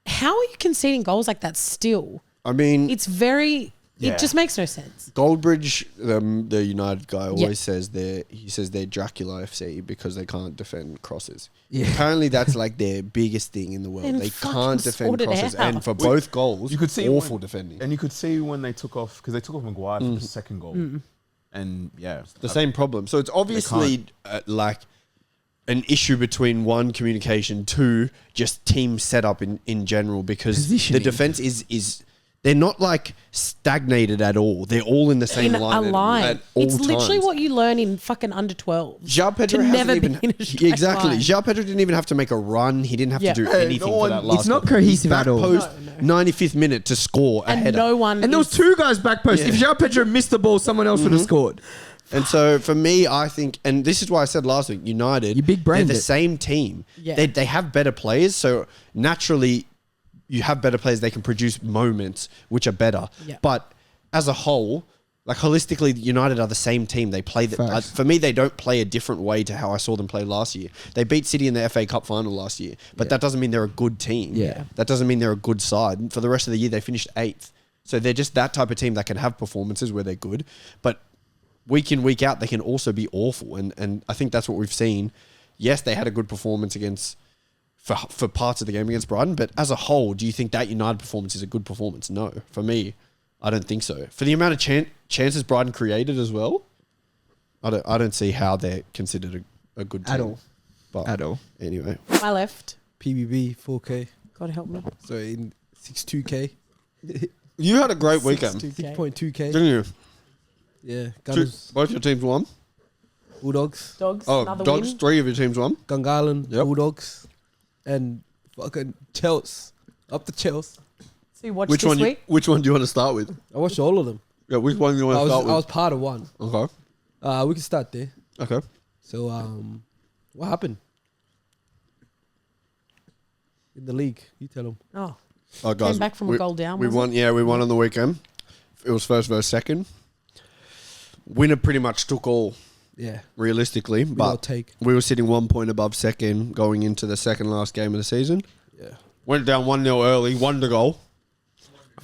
how are you conceding goals like that still? I mean, it's very. It just makes no sense. Goldbridge, the United guy, always says they're Dracula FC because they can't defend crosses. Yeah. Apparently, that's like their biggest thing in the world. They can't defend crosses, and for both goals, you could see awful defending. And you could see when they took off because they took off Maguire for the second goal, and the same problem. So it's obviously like an issue between one, communication, two, just team setup in general because the defense is. They're not like stagnated at all. They're all in the same line. A line. At all it's literally times. what you learn in fucking under 12. João Pedro never hasn't be in a straight exactly. line. João Pedro didn't even have to make a run. He didn't have to do anything for that last. It's not goal. cohesive at all. Post 95th minute to score a header. And there was two guys back post. If João Pedro missed the ball, someone else would have scored. And so for me, I think, and this is why I said last week, United, they're the same team. Yeah. They have better players, so naturally. You have better players, they can produce moments which are better. Yeah. But as a whole, like holistically, United are the same team. They play for me, they don't play a different way to how I saw them play last year. They beat City in the FA Cup final last year, but that doesn't mean they're a good team. Yeah. That doesn't mean they're a good side. For the rest of the year, they finished 8th. So they're just that type of team that can have performances where they're good, but week in, week out, they can also be awful. And I think that's what we've seen. Yes, they had a good performance for parts of the game against Brighton, but as a whole, do you think that United performance is a good performance? No. For me, I don't think so. For the amount of chances Brighton created as well, I don't see how they're considered a good team. At all. Anyway. My left. PBB 4K. God help me. So in 62K. You had a great weekend. 6.2K. Didn't you? Yeah. Gunners. Both your teams won. Bulldogs. Dogs. Dogs. Win. 3 of your teams won. Gungahlin. Bulldogs. And fucking Chelsea. Up the Chelsea. So you watched this week? Which one do you want to start with? I watched all of them. Yeah, which one do you want to start with? I was part of one. Okay. We can start there. Okay. So, what happened? In the league. You tell them. Oh, guys, came back from a goal down. We won. Yeah, we won on the weekend. It was first versus second. Winner pretty much took all. Yeah. Realistically, but we were sitting 1 point above second going into the second last game of the season. Yeah. Went down 1-0 early, won the goal.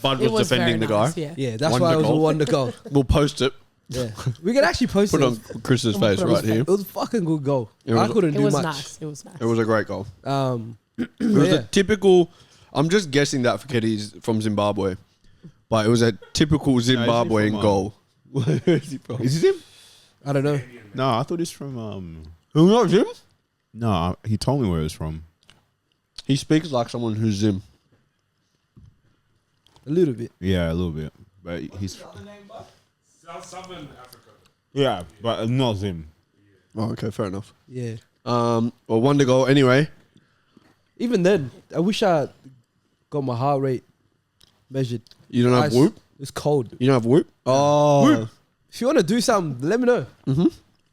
Bud was defending the guy. Yeah, that's why it was a wonder goal. We'll post it. Yeah. We can actually post it. Put on Chris's face right here. It was a fucking good goal. I couldn't do much. Nice. It was nice. It was a great goal. It was a typical... I'm just guessing that for Keddy's from Zimbabwe. But it was a typical Zimbabwean goal. Where is he from? Is it him? I don't know. No, I thought he's from... Who knows him? No, he told me where he was from. He speaks like someone who's Zim. A little bit. Yeah, a little bit. But he's... Southern Africa. Yeah, but not Zim. Oh, okay, fair enough. Yeah. Well, wonder goal anyway. Even then, I wish I got my heart rate measured. You don't have Whoop? It's cold. You don't have Whoop? Oh. Whoop. If you want to do something, let me know. Mm-hmm.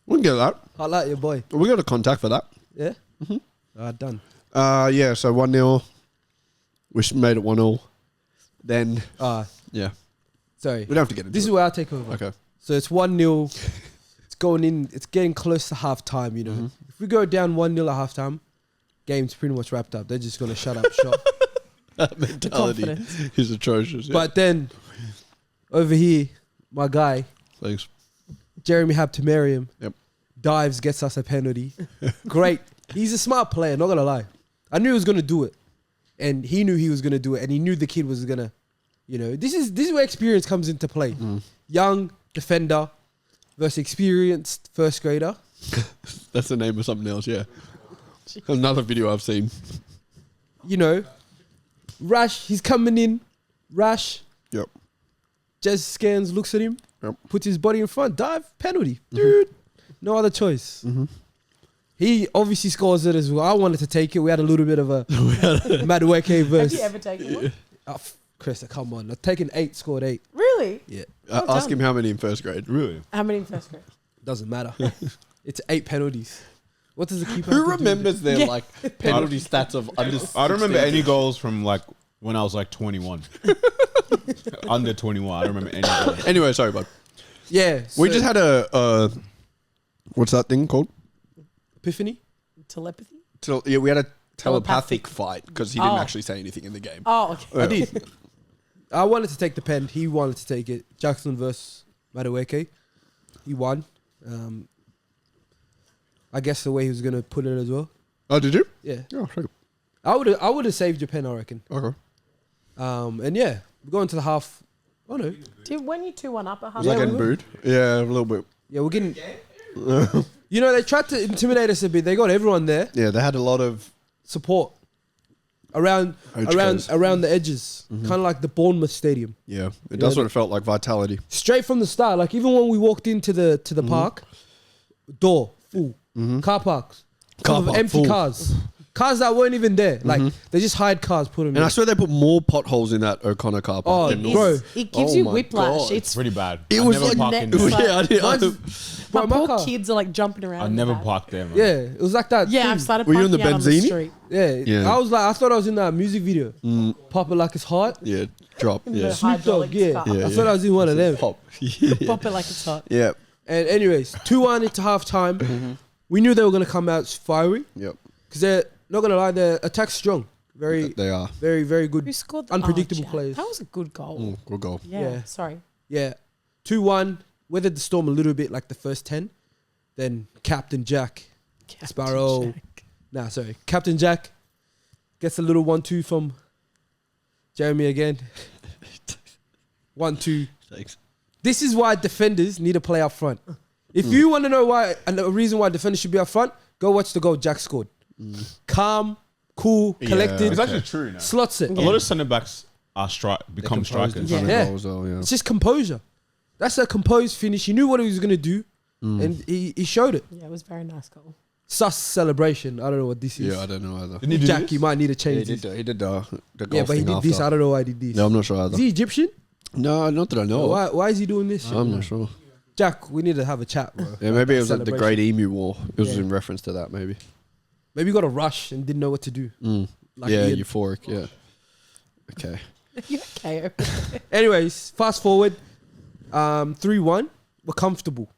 We can get that. I like your boy. We got a contact for that. Yeah? Mm-hmm. Done. Yeah, so 1-0. We made it 1-0. Then, yeah. Sorry. We don't have to get into This is where I take over. Okay. So it's 1-0. It's going in. It's getting close to half time, you know. Mm-hmm. If we go down 1-0 at half time, game's pretty much wrapped up. They're just going to shut up shop. That mentality is atrocious. Yeah. But then, over here, my guy... Thanks. Jeremy Habtemariam dives, gets us a penalty. Great. He's a smart player, not going to lie. I knew he was going to do it. And he knew he was going to do it. And he knew the kid was going to, you know. This is where experience comes into play. Young defender versus experienced first grader. That's the name of something else, yeah. Another video I've seen. You know, Rash, he's coming in. Rash. Yep. Jez scans, looks at him. Yep. Puts his body in front. Dive. Penalty. Dude. No other choice. He obviously scores it as well. I wanted to take it. We had a little bit of a Madueke verse. Have you ever taken one? Chris, come on. I've taken 8, scored 8. Really? Yeah. Ask him how many in first grade. Really? How many in first grade? Doesn't matter. It's 8 penalties. What does the keeper Who have to do? remembers their Yeah. like penalty stats of under? I don't remember 16? any goals from like when I was like 21. Under 21. I don't remember any goals. Anyway, sorry, bud. Yeah. We so- just had a what's that thing called? Epiphany? Telepathy? Yeah, we had a telepathic Telepathic. fight because he didn't Oh. actually say anything in the game. Oh, okay. I did. I wanted to take the pen. He wanted to take it. Jackson versus Madueke. He won. I guess the way he was going to put it as well. Oh, did you? Yeah. Oh, sure. I would have saved your pen, I reckon. Okay. And yeah, we're going to the half. Oh no. Dude, when you 2-1 up at half, Was I getting booed? Yeah, a little bit. Yeah, we're getting. You know, they tried to intimidate us a bit. They got everyone there. Yeah, they had a lot of Support around HKs. the edges, kind of like the Bournemouth Stadium. Yeah, that's what it felt like. Vitality. Straight from the start, like even when we walked into the park, door full, car parks, Car full of park empty full. cars that weren't even there. Like they just hired cars, put them And I in. swear they put more potholes in that O'Connor car Oh, park. than It's- normal. bro. It gives Oh you my whiplash. God. It's Pretty bad. It I was never like parked net- in there. like- yeah, I did. Bro, my my poor car- kids are like jumping around. I in never the back. parked there, man. Yeah, it was like that. Yeah, thing. I've started Were you in parking the out on the Benzini? street. Yeah. Yeah. I thought I was in that music video. Pop it like it's hot. Yeah, drop. The Yeah, Snoop Dogg, hydraulic yeah. stuff. Yeah, I thought I was in one of them. pop. Pop it like it's hot. Yeah. And anyways, 2-1 into half time. We knew they were going to come out firing Yep. because they're not going to lie, their attack's strong. Very, They are. very, very good. Who scored the Unpredictable Jack. players. That was a good goal. Good goal. Yeah. Yeah. Sorry. Yeah. 2-1. Weathered the storm a little bit like the first 10. Then Captain Jack. Sparrow. Captain Jack gets a little 1-2 from Jeremy again. 1-2. Thanks. This is why defenders need to play up front. If you want to know why, and the reason why defenders should be up front, go watch the goal Jack scored. Calm, cool, collected, It's actually true now. slots it. A lot of centre backs are become Composed in strikers. front of Yeah. goals, though, yeah. It's just composure. That's a composed finish. He knew what he was going to do, and he showed it. Yeah, it was a very nice goal. Sus celebration. I don't know what this is. Yeah, I don't know either. Didn't he do Jack, this? you might need to Yeah, change he this. did. He did the golf Yeah, but he thing did this. after. I don't know why he did this. No, I'm not sure Is either. he Egyptian? No, not that I know. of. Why is he doing this? I'm not sure. Jack, we need to have a chat, bro. Yeah, maybe it was like the Celebration. Great Emu War. It was Yeah. in reference to that, maybe. Maybe he got a rush and didn't know what to do. Like Yeah, Ian. euphoric. Yeah. Okay. You okay? Anyways, fast forward. 3-1. We're comfortable.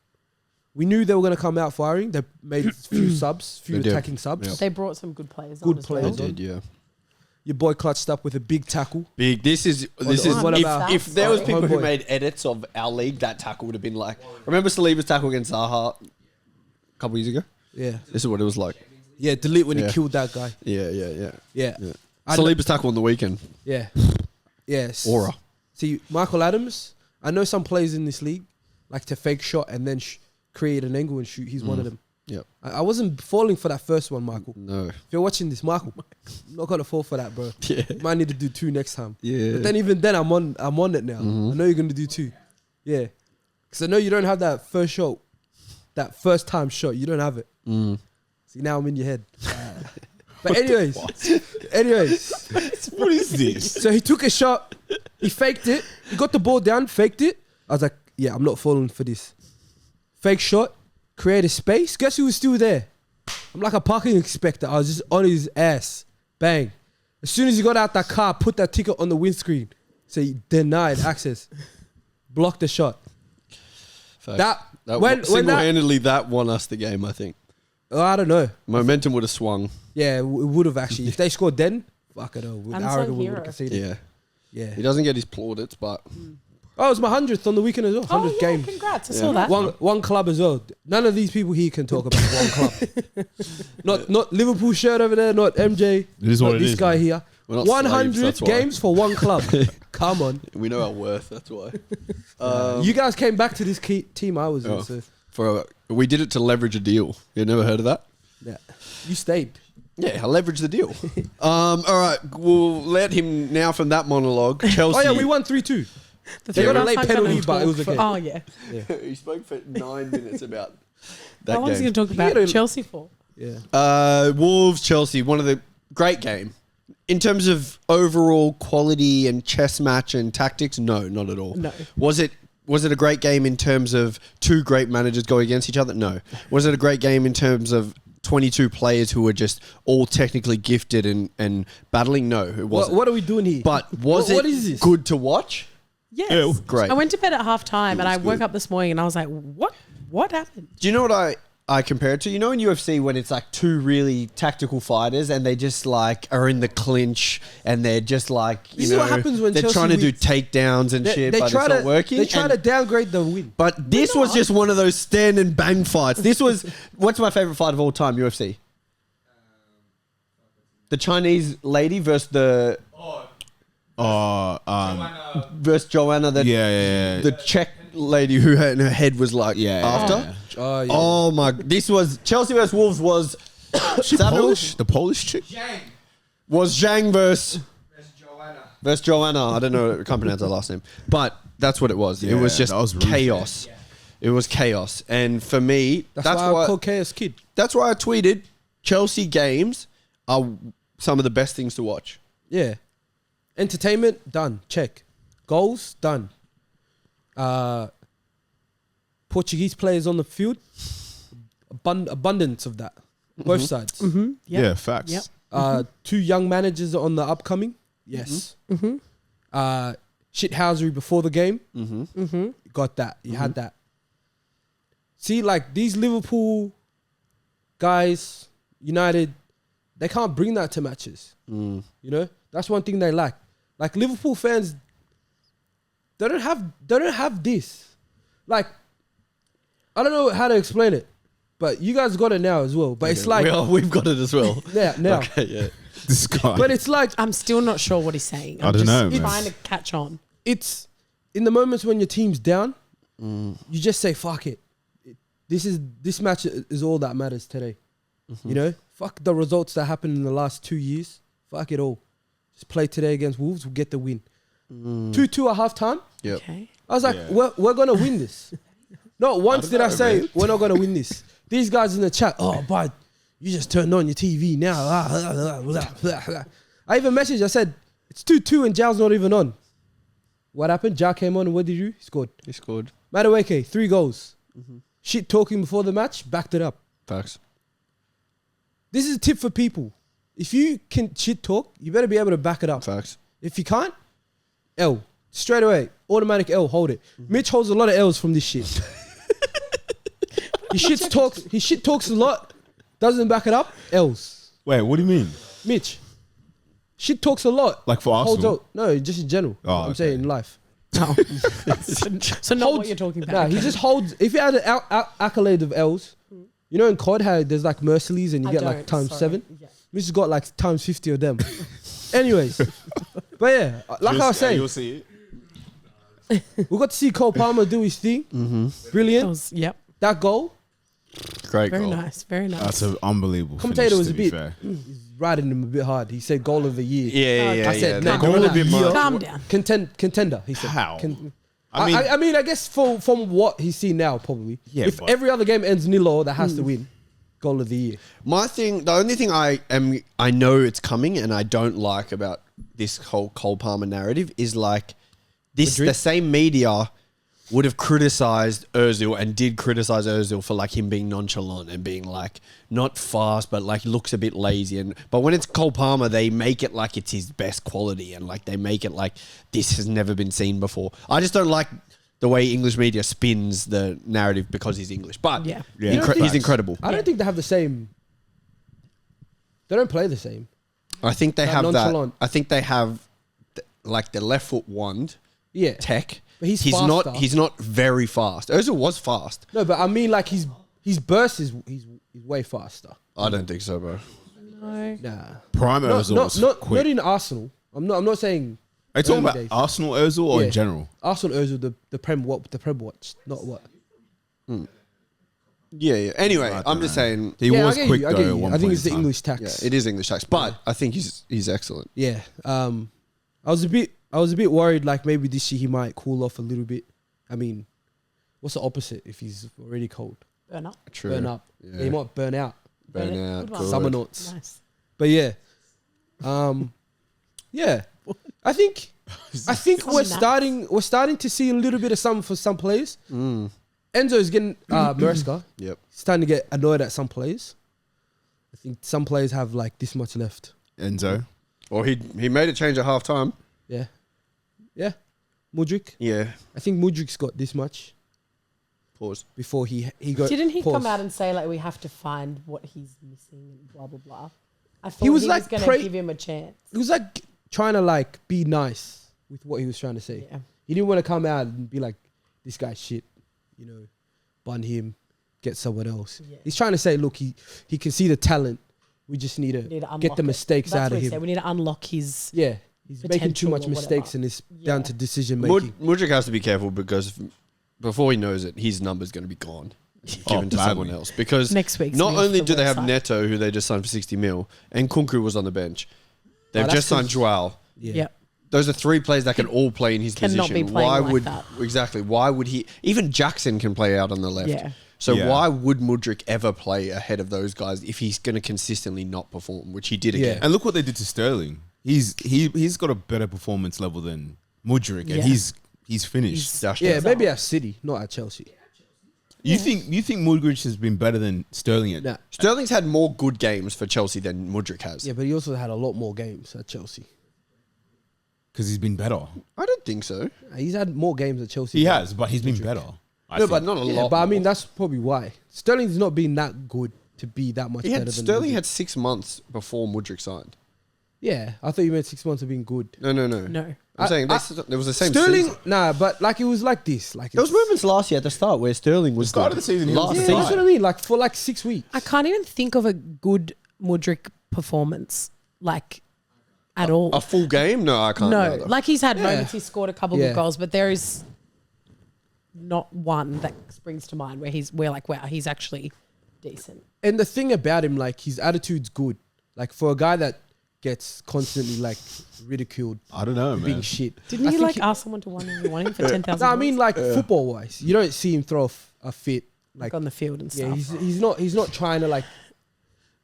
We knew they were going to come out firing. They made a few subs, few They did. attacking subs. Yeah. They brought some good players. Good on as players. Well. They did, yeah. Your boy clutched up with a big tackle. Big. This is What if, about- if there was people who Homeboy. made edits of our league, that tackle would have been like. Remember Saliba's tackle against Zaha a couple years ago? Yeah. This is what it was like. Yeah, delete when Yeah. he killed that guy. Yeah. Yeah. Yeah. I Saliba's tackle on the weekend. Yeah. Yes. Aura. See, Michael Adams, I know some players in this league like to fake shot and then create an angle and shoot. He's one of them. Yep. I wasn't falling for that first one, Michael. No. If you're watching this, Michael, I'm not gonna fall for that, bro. Yeah. Might need to do 2 next time. Yeah. But then even then, I'm on it now. I know you're gonna do 2. Yeah, because I know you don't have that first shot, that first time shot. You don't have it. See, now I'm in your head. But anyways, What is this? so he took a shot. He faked it. He got the ball down, faked it. I was like, yeah, I'm not falling for this. Fake shot, create a space. Guess who was still there? I'm like a parking inspector. I was just on his ass. Bang. As soon as he got out that car, put that ticket on the windscreen. So he denied access. Blocked the shot. Facts. Single-handedly, that won us the game, I think. I don't know. Momentum would have swung. Yeah, it would have actually. If they scored then, fuck it all. With Unsung Aragon, we would hero. have conceded. Yeah. Yeah. He doesn't get his plaudits, but Oh, it was my 100th on the weekend as well. 100th Oh, yeah, game. congrats. I saw that. One club as well. None of these people here can talk about one club. Not Liverpool shirt over there, not MJ. It is not what it this is, guy man. here. we're not slaves, 100 that's why. games for one club. Come on. We know our worth, that's why. You guys came back to this team I was Oh. in. So We did it to leverage a deal. You never heard of that? yeah. You stayed. Yeah, I leveraged the deal. All right, we'll let him now from that monologue. Chelsea. Oh yeah, we won 3-2. They got a late penalty, but it was okay. Oh yeah. He spoke for 9 minutes about that How long is he game. going to talk about Chelsea for? Yeah. Wolves, Chelsea, one of the great game. In terms of overall quality and chess match and tactics, no, not at all. No. Was it a great game in terms of two great managers going against each other? No. Was it a great game in terms of 22 players who were just all technically gifted and battling? No, it wasn't. What are we doing here? But what is this? Good to watch? Yes. Great. I went to bed at half time and I woke up this morning and I was like, what happened? Do you know what I compare it to? You know in UFC when it's like two really tactical fighters and they just like are in the clinch and they're just like, This is what happens when they're Chelsea trying to do wins. takedowns and shit, but it's not working. They try to downgrade the win. But this was just one of those stand and bang fights. This was, what's my favorite fight of all time, UFC? The Chinese lady versus the... versus Joanna, the Czech lady who her head was like after. Oh, yeah. Oh my! This was Chelsea versus Wolves. Was Polish? The Polish chick? was Zhang versus Joanna. I don't know. I can't pronounce her last name, but that's what it was. It was just that was ruthless. chaos. It was chaos, and for me, That's why I call Chaos Kid. That's why I tweeted Chelsea games are some of the best things to watch. Yeah. Entertainment, done. Check. Goals, done. Portuguese players on the field, abundance of that. Both sides. Mm-hmm. Yep. Yeah, facts. Yep. 2 young managers on the upcoming. Yes. Shithousery before the game. Got that. You had that. See, like these Liverpool guys, United, they can't bring that to matches. You know, that's one thing they lack. Like Liverpool fans, they don't have this. Like, I don't know how to explain it, but you guys got it now as well. But it's like we've got it as well. yeah, now. Okay, yeah. This guy. But it's like I'm still not sure what he's saying. I don't know, just man. trying to catch on. it's in the moments when your team's down, you just say fuck it. This match is all that matters today. You know, fuck the results that happened in the last 2 years. Fuck it all. Just play today against Wolves. We'll get the win. 2-2 at half time. Yep. Okay. I was like, we're gonna win this. Not once did I say we're not gonna win this. These guys in the chat, but you just turned on your TV now. I even messaged. I said it's 2-2 and Jal's not even on. What happened? Jal came on and what did you do? He scored. Madueke, 3 goals. Shit talking before the match, backed it up. Facts. This is a tip for people. If you can shit talk, you better be able to back it up. Facts. If you can't, L. Straight away. Automatic L. Hold it. Mitch holds a lot of L's from this shit. He shit talks a lot. Doesn't back it up. L's. Wait, what do you mean? Mitch. Shit talks a lot. Like for Holds Arsenal? out. No, just in general. Oh, I'm saying in life. No. so not what you're talking about. Nah, he just holds. If you had an accolade of L's, you know in COD how there's like Mercenaries and you get like times 7? Yeah. Mitch has got like times 50 of them. Anyways. But yeah, like I was saying, You'll see it. we got to see Cole Palmer do his thing. Brilliant. Yep. That goal, Great Very goal. nice. Very nice. That's an unbelievable commentator finish, was to a be bit fair. riding him a bit hard. He said goal of the year. Yeah. I said, That nah, goal goal a of bit the much. year. Calm down. Contender, he said. How? I mean, I guess from what he's seen now, probably. Yeah, if but- every other game ends 0, that has to win. Goal of the year. The only thing I know it's coming and I don't like about this whole Cole Palmer narrative is like this. Madrid? The same media would have criticized Ozil and did criticize Ozil for like him being nonchalant and being like not fast, but like looks a bit lazy. But when it's Cole Palmer, they make it like it's his best quality and like they make it like this has never been seen before. I just don't like the way English media spins the narrative because he's English. But Yeah. he's incredible. I don't think they have the same. They don't play the same. I think they Like have that. nonchalant. I think they have like the left foot wand Yeah. tech. But he's not. faster. He's not very fast. Ozil was fast. No, but I mean, like his burst is he's way faster. I don't think so, bro. No. Nah, Prime Ozil was not quick. in Arsenal. I'm not saying Are you talking early about days. Arsenal Ozil or Yeah. in general? Arsenal Ozil the Prem watch, not what. Yeah. Anyway, I I'm don't just know. saying. He was quick though. At one I think point it's the in time. English tax. Yeah, it is English tax, but I think he's excellent. Yeah. I was a bit worried. Like maybe this year he might cool off a little bit. I mean, what's the opposite if he's already cold? Burn up. True. Burn up. Yeah, he might burn out. Burn out. Good one. Good. Summer notes. Nice. But yeah, yeah. I think we're starting to see a little bit of something for some players. Enzo's getting Maresca. Yep. Starting to get annoyed at some players. I think some players have like this much left. Enzo. Or he made a change at half time. Yeah, yeah. Mudryk. Yeah. I think Mudryk's got this much Pause. before he got. Didn't he pause. come out and say like we have to find what he's missing and blah blah blah? I thought He was like going to give him a chance. He was like trying to like be nice with what he was trying to say. Yeah. He didn't want to come out and be like, "This guy's shit," you know, bun him, get someone else. Yeah. He's trying to say, "Look, he can see the talent. We just need to unlock get the mistakes That's out what of he him." said. We need to unlock his. Yeah, he's making too potential much or mistakes whatever. and it's Yeah. down to decision making. Mudryk has to be careful because before he knows it, his number's going to be gone. Given to someone else. Because Next week's not news only for do they have website. Neto, who they just signed for 60 mil, and Kunku was on the bench. They've that's just signed 'cause- Joao. Yeah. Yep. Those are three players that can all play in his Cannot position. be playing Why like would that. exactly? Why would he? Even Jackson can play out on the left. Yeah. So Yeah. why would Mudryk ever play ahead of those guys if he's going to consistently not perform, which he did again? And look what they did to Sterling. He's got a better performance level than Mudryk, Yeah. and he's finished. Dashed Yeah, out. maybe at City, not at Chelsea. You think Mudryk has been better than Sterling yet? Nah. Sterling's had more good games for Chelsea than Mudryk has. Yeah, but he also had a lot more games at Chelsea. Because he's been better. I don't think so. He's had more games at Chelsea. He than has, but he's been better. I No, think. but not a Yeah, lot. but I mean more. that's probably why Sterling's not been that good to be that much better than Sterling Mudryk. had 6 months before Mudryk signed. Yeah, I thought you meant 6 months of being good. No. No. I'm saying there was the same Sterling, season. nah, but like it was like this. Like There was moments last year at the start where Sterling was start good. of the season, he was Last Yeah, the season. that's what I mean. Like for like 6 weeks. I can't even think of a good Mudryk performance like at all. A full game? No, I can't. No, either. like he's had moments. He scored a couple Yeah. good goals, but there is not one that springs to mind where we're like, wow, he's actually decent. And the thing about him, like his attitude's good. Like for a guy that gets constantly like ridiculed, I don't know, being man. shit. Didn't I he think like ask someone to want him for 10,000? No, I mean like football wise, you don't see him throw a fit. Like on the field and yeah, stuff. he's not trying to like,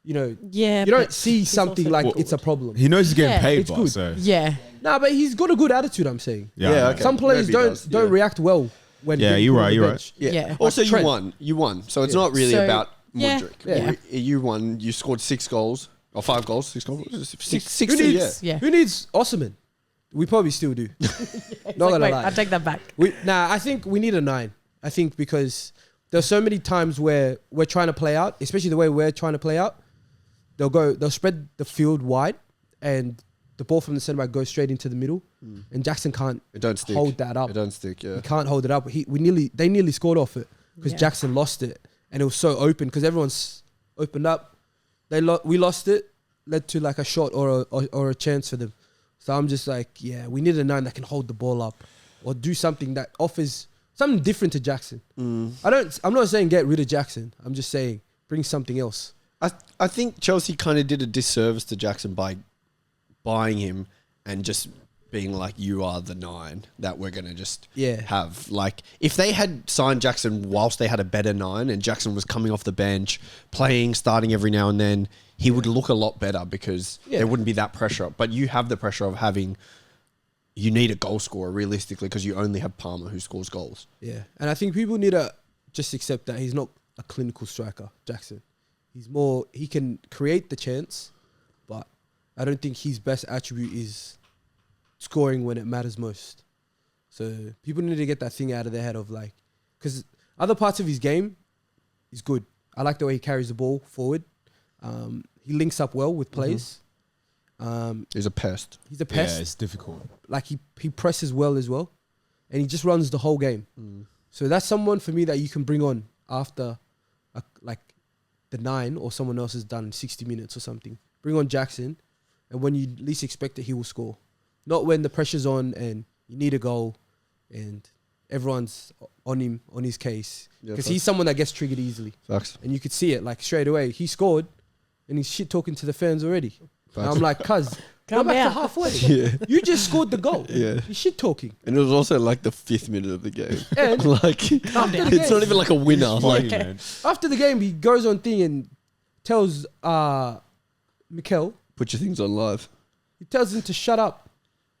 you know. Yeah, You don't but see he's something also like good. it's a problem. He knows he's getting Yeah, paid, it's but good. so Yeah, Nah, but he's got a good attitude. I'm saying. yeah, Yeah, I know. okay. Some players Maybe he don't does, don't yeah. react well when. Yeah, getting you're put on right, the you're bench. Yeah. Yeah. Also, Like you Trent. won. You won. So it's Yeah. not really So, about yeah. Mudryk. Yeah. You won. You scored 6 goals. Or 5 goals. 6 goals. Six, Who yeah. needs? Yeah. Who needs Osman? We probably still do. Not like, gonna wait, lie. I take that back. I think we need a 9. I think because there's so many times where we're trying to play out, especially the way we're trying to play out. They'll spread the field wide, and the ball from the centre back goes straight into the middle, and Jackson can't It don't stick. hold that up. It don't stick, yeah. He can't hold it up. They nearly scored off it because Yeah. Jackson lost it, and it was so open because everyone's opened up. We lost it, led to like a shot or a chance for them. So I'm just like, yeah, we need a 9 that can hold the ball up or do something that offers something different to Jackson. I'm not saying get rid of Jackson. I'm just saying bring something else. I think Chelsea kind of did a disservice to Jackson by buying him and just being like, you are the 9 that we're going to just have. Like, if they had signed Jackson whilst they had a better 9 and Jackson was coming off the bench, playing, starting every now and then, he would look a lot better because there wouldn't be that pressure. But you have the pressure of having, you need a goal scorer realistically because you only have Palmer who scores goals. Yeah, and I think people need to just accept that he's not a clinical striker, Jackson. He can create the chance, but I don't think his best attribute is scoring when it matters most. So people need to get that thing out of their head of like, because other parts of his game is good. I like the way he carries the ball forward. He links up well with plays. He's a pest. He's a pest. Yeah, it's difficult. Like he presses well as well, and he just runs the whole game. So that's someone for me that you can bring on after, like the 9 or someone else has done 60 minutes or something. Bring on Jackson, and when you least expect it, he will score. Not when the pressure's on and you need a goal, and everyone's on him, on his case. Yeah, Because he's someone that gets triggered easily. Facts. And you could see it, like, straight away. He scored, and he's shit talking to the fans already. And I'm like, cuz, go back to halfway. Yeah. You just scored the goal. Yeah. You're shit talking. And it was also like the 5th minute of the game. And like, it's not even like a winner. Like, after the game, he goes on thing and tells Mikel, put your things on live. he tells him to shut up,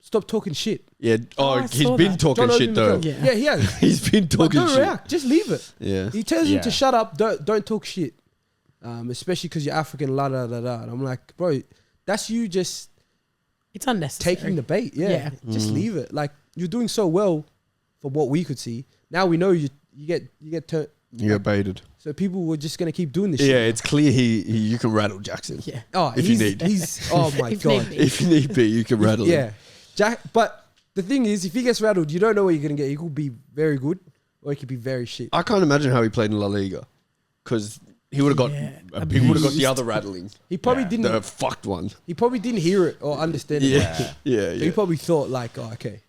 stop talking shit. Yeah. I He's saw been that. talking John shit Obi though. Mikel. Yeah. Yeah, he has. He's been But talking don't shit. react. Just leave it. Yeah. He tells him Yeah. to shut up. Don't talk shit. Especially because you're African. La da da da. And I'm like, bro, that's you just It's unnecessary. taking the bait. Yeah. Yeah. Just leave it. Like, you're doing so well for what we could see. Now we know you get turned. You get baited. So people were just gonna keep doing this. Yeah, shit. it's clear you can rattle Jackson. Yeah. Oh, if you he's- need. He's oh my If god. need be. If you need be, you can rattle him. Yeah, Jack. But the thing is, if he gets rattled, you don't know what you're gonna get. He could be very good, or he could be very shit. I can't imagine how he played in La Liga, because he would have got Yeah, he would have got the abused. other rattling, He probably Yeah. didn't. the fucked one. He probably didn't hear it or understand it. Yeah, yeah, So he yeah. probably thought like, oh, okay,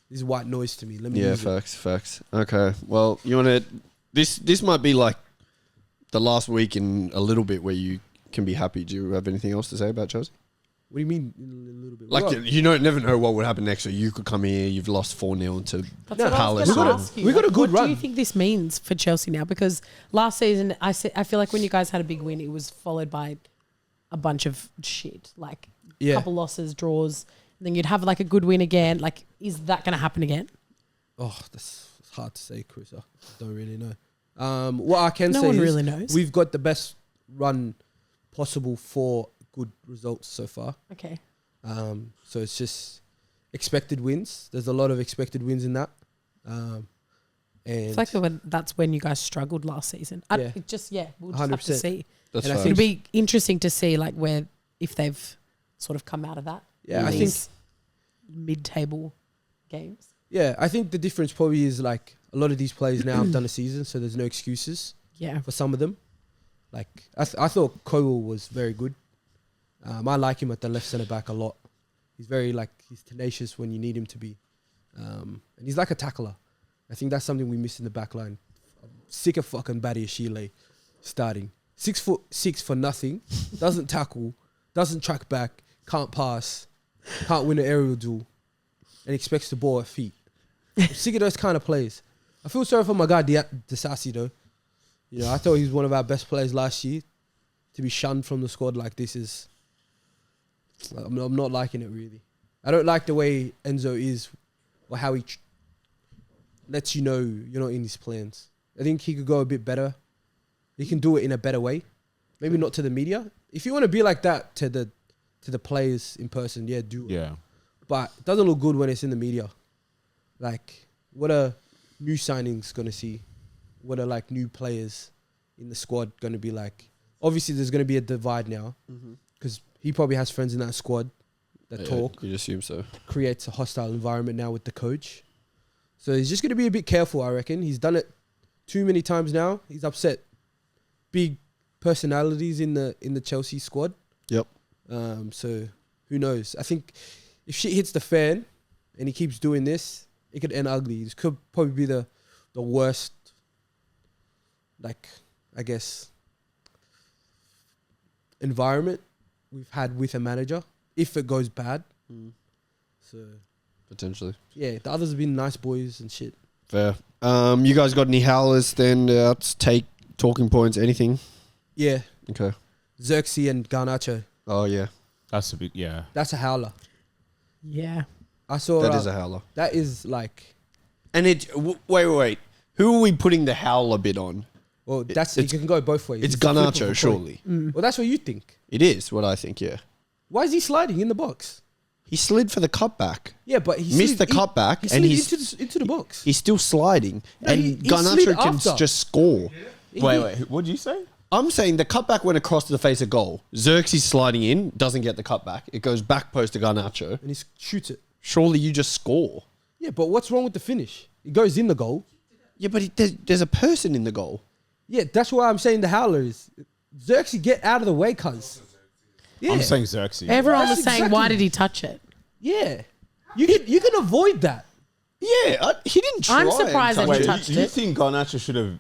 this is white noise to me. Let me Yeah, use it. facts. Okay, well, you want to? This might be like the last week in a little bit where you can be happy. Do you have anything else to say about Chelsea? What do you mean in a little bit? Like, Well, you don't never know what would happen next. So you could come here, you've lost 4-0 to That's what Palace. I was or- going to ask you. we got a good What do run. you think this means for Chelsea now? Because last season, I feel like when you guys had a big win, it was followed by a bunch of shit, like a Yeah. couple losses, draws. And then you'd have like a good win again. Like, is that going to happen again? Oh, that's hard to say, Chris. I don't really know. What I can No say one is really knows. we've got the best run possible for good results so far. Okay. So it's just expected wins. There's a lot of expected wins in that. And It's like that's when you guys struggled last season. Yeah. We'll just have to 100%. see. That's And I fine. think- It'll be interesting to see like where if they've sort of come out of that. Yeah, in I think- these mid-table games. yeah, I think the difference probably is like a lot of these players now have done a season, so there's no excuses Yeah. for some of them. Like I thought Cole was very good. I like him at the left centre back a lot. He's very he's tenacious when you need him to be, and he's like a tackler. I think that's something we miss in the back line. I'm sick of fucking Badiashile starting 6'6" for nothing, doesn't tackle, doesn't track back, can't pass, can't win an aerial duel, and expects the ball at feet. I'm sick of those kind of players. I feel sorry for my guy Disasi though. You know, I thought he was one of our best players last year. To be shunned from the squad like this is, I'm not liking it really. I don't like the way Enzo is, or how he lets you know you're not in his plans. I think he could go a bit better. He can do it in a better way. Maybe not to the media. If you want to be like that to the players in person, yeah, do it. Yeah. But it doesn't look good when it's in the media. Like, what are new signings going to see? What are like new players in the squad going to be like? Obviously, there's going to be a divide now because he probably has friends in that squad that talk, You'd assume so. creates a hostile environment now with the coach. So he's just going to be a bit careful, I reckon. He's done it too many times now. He's upset big personalities in the Chelsea squad. Yep. So who knows? I think if shit hits the fan and he keeps doing this, it could end ugly. This could probably be the worst, like, I guess, environment we've had with a manager if it goes bad. So Potentially. yeah, the others have been nice boys and shit. Fair. You guys got any howlers, standouts, talking points, anything? Yeah, Okay. Xerxes and Garnacho. Oh, yeah. That's a big, yeah. That's a howler. Yeah. I saw That is a howler. that is like, And wait. Who are we putting the howler bit on? well, that's it's- it can go both ways. It's a flip of a Garnacho, coin. surely. Well, that's what you think. It is what I think, yeah. Why is he sliding in the box? He slid for the cutback. Yeah, but he Missed slid- the cutback, he and slid into the box. He's still sliding. No, and he Garnacho slid can after. just score. Wait. What did you say? I'm saying the cutback went across to the face of goal. Xerxes sliding in, doesn't get the cutback. It goes back post to Garnacho. And he shoots it. Surely you just score. Yeah, but what's wrong with the finish? It goes in the goal. Yeah, but there's a person in the goal. Yeah, that's why I'm saying the howler is. Xerxes, get out of the way, cuz. Yeah. I'm saying Xerxes. Everyone That's was saying, exactly- why did he touch it? Yeah. You can avoid that. Yeah, he didn't try. I'm surprised that he touched you it. think Garnacho should have?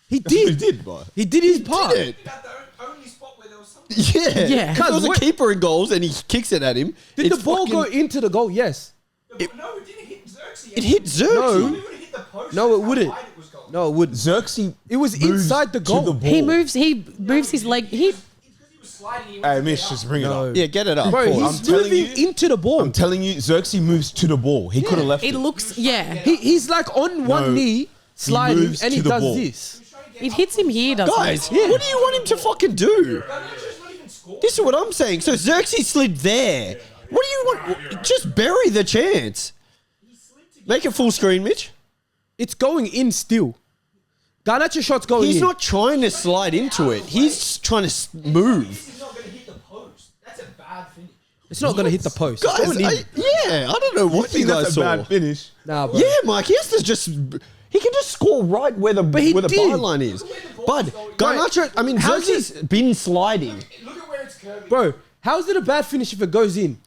He He did. did, but He did his part. Did it? That's the only spot where there was something. Yeah. Yeah. If there was a What- keeper in goals and he kicks it at him, Did it's the ball fucking- go into the goal? Yes. No, it didn't hit Xerxes. It hit Xerxes. No. It would have hit the post. No, it That's how wouldn't. wide it was going. No, it wouldn't. Xerxes. It was moves inside the to goal. the ball. He moves his leg. He It's because he was sliding. He went Hey, to Mitch, get just up. bring it No. up. Yeah, get it up. Bro, Pause. he's moving into the ball. I'm telling you, Xerxes moves to the ball. He could have left it it. looks He's like on one knee, sliding, moves and he to the does ball. this. it hits him here, doesn't Guys, it? what do you want him to fucking do? Garnacho's not even scored. This is what I'm saying. So Xerxes slid there. What do you want? Just bury the chance. Make it full screen, Mitch. It's going in still. Garnacho shot's going He's in. not trying to slide into it. He's trying to move. This is not going to hit the post. That's a bad finish. It's not going to hit the post. It's Guys, going in. I don't know what you think guys that's a saw. bad finish. Nah, bro. Yeah, Mike, he has to just. He can just score right where the he where the did. byline is. But Garnacho, I mean, How's Xerxes been sliding Look at where it's curving. Bro, how's it a bad finish if it goes in?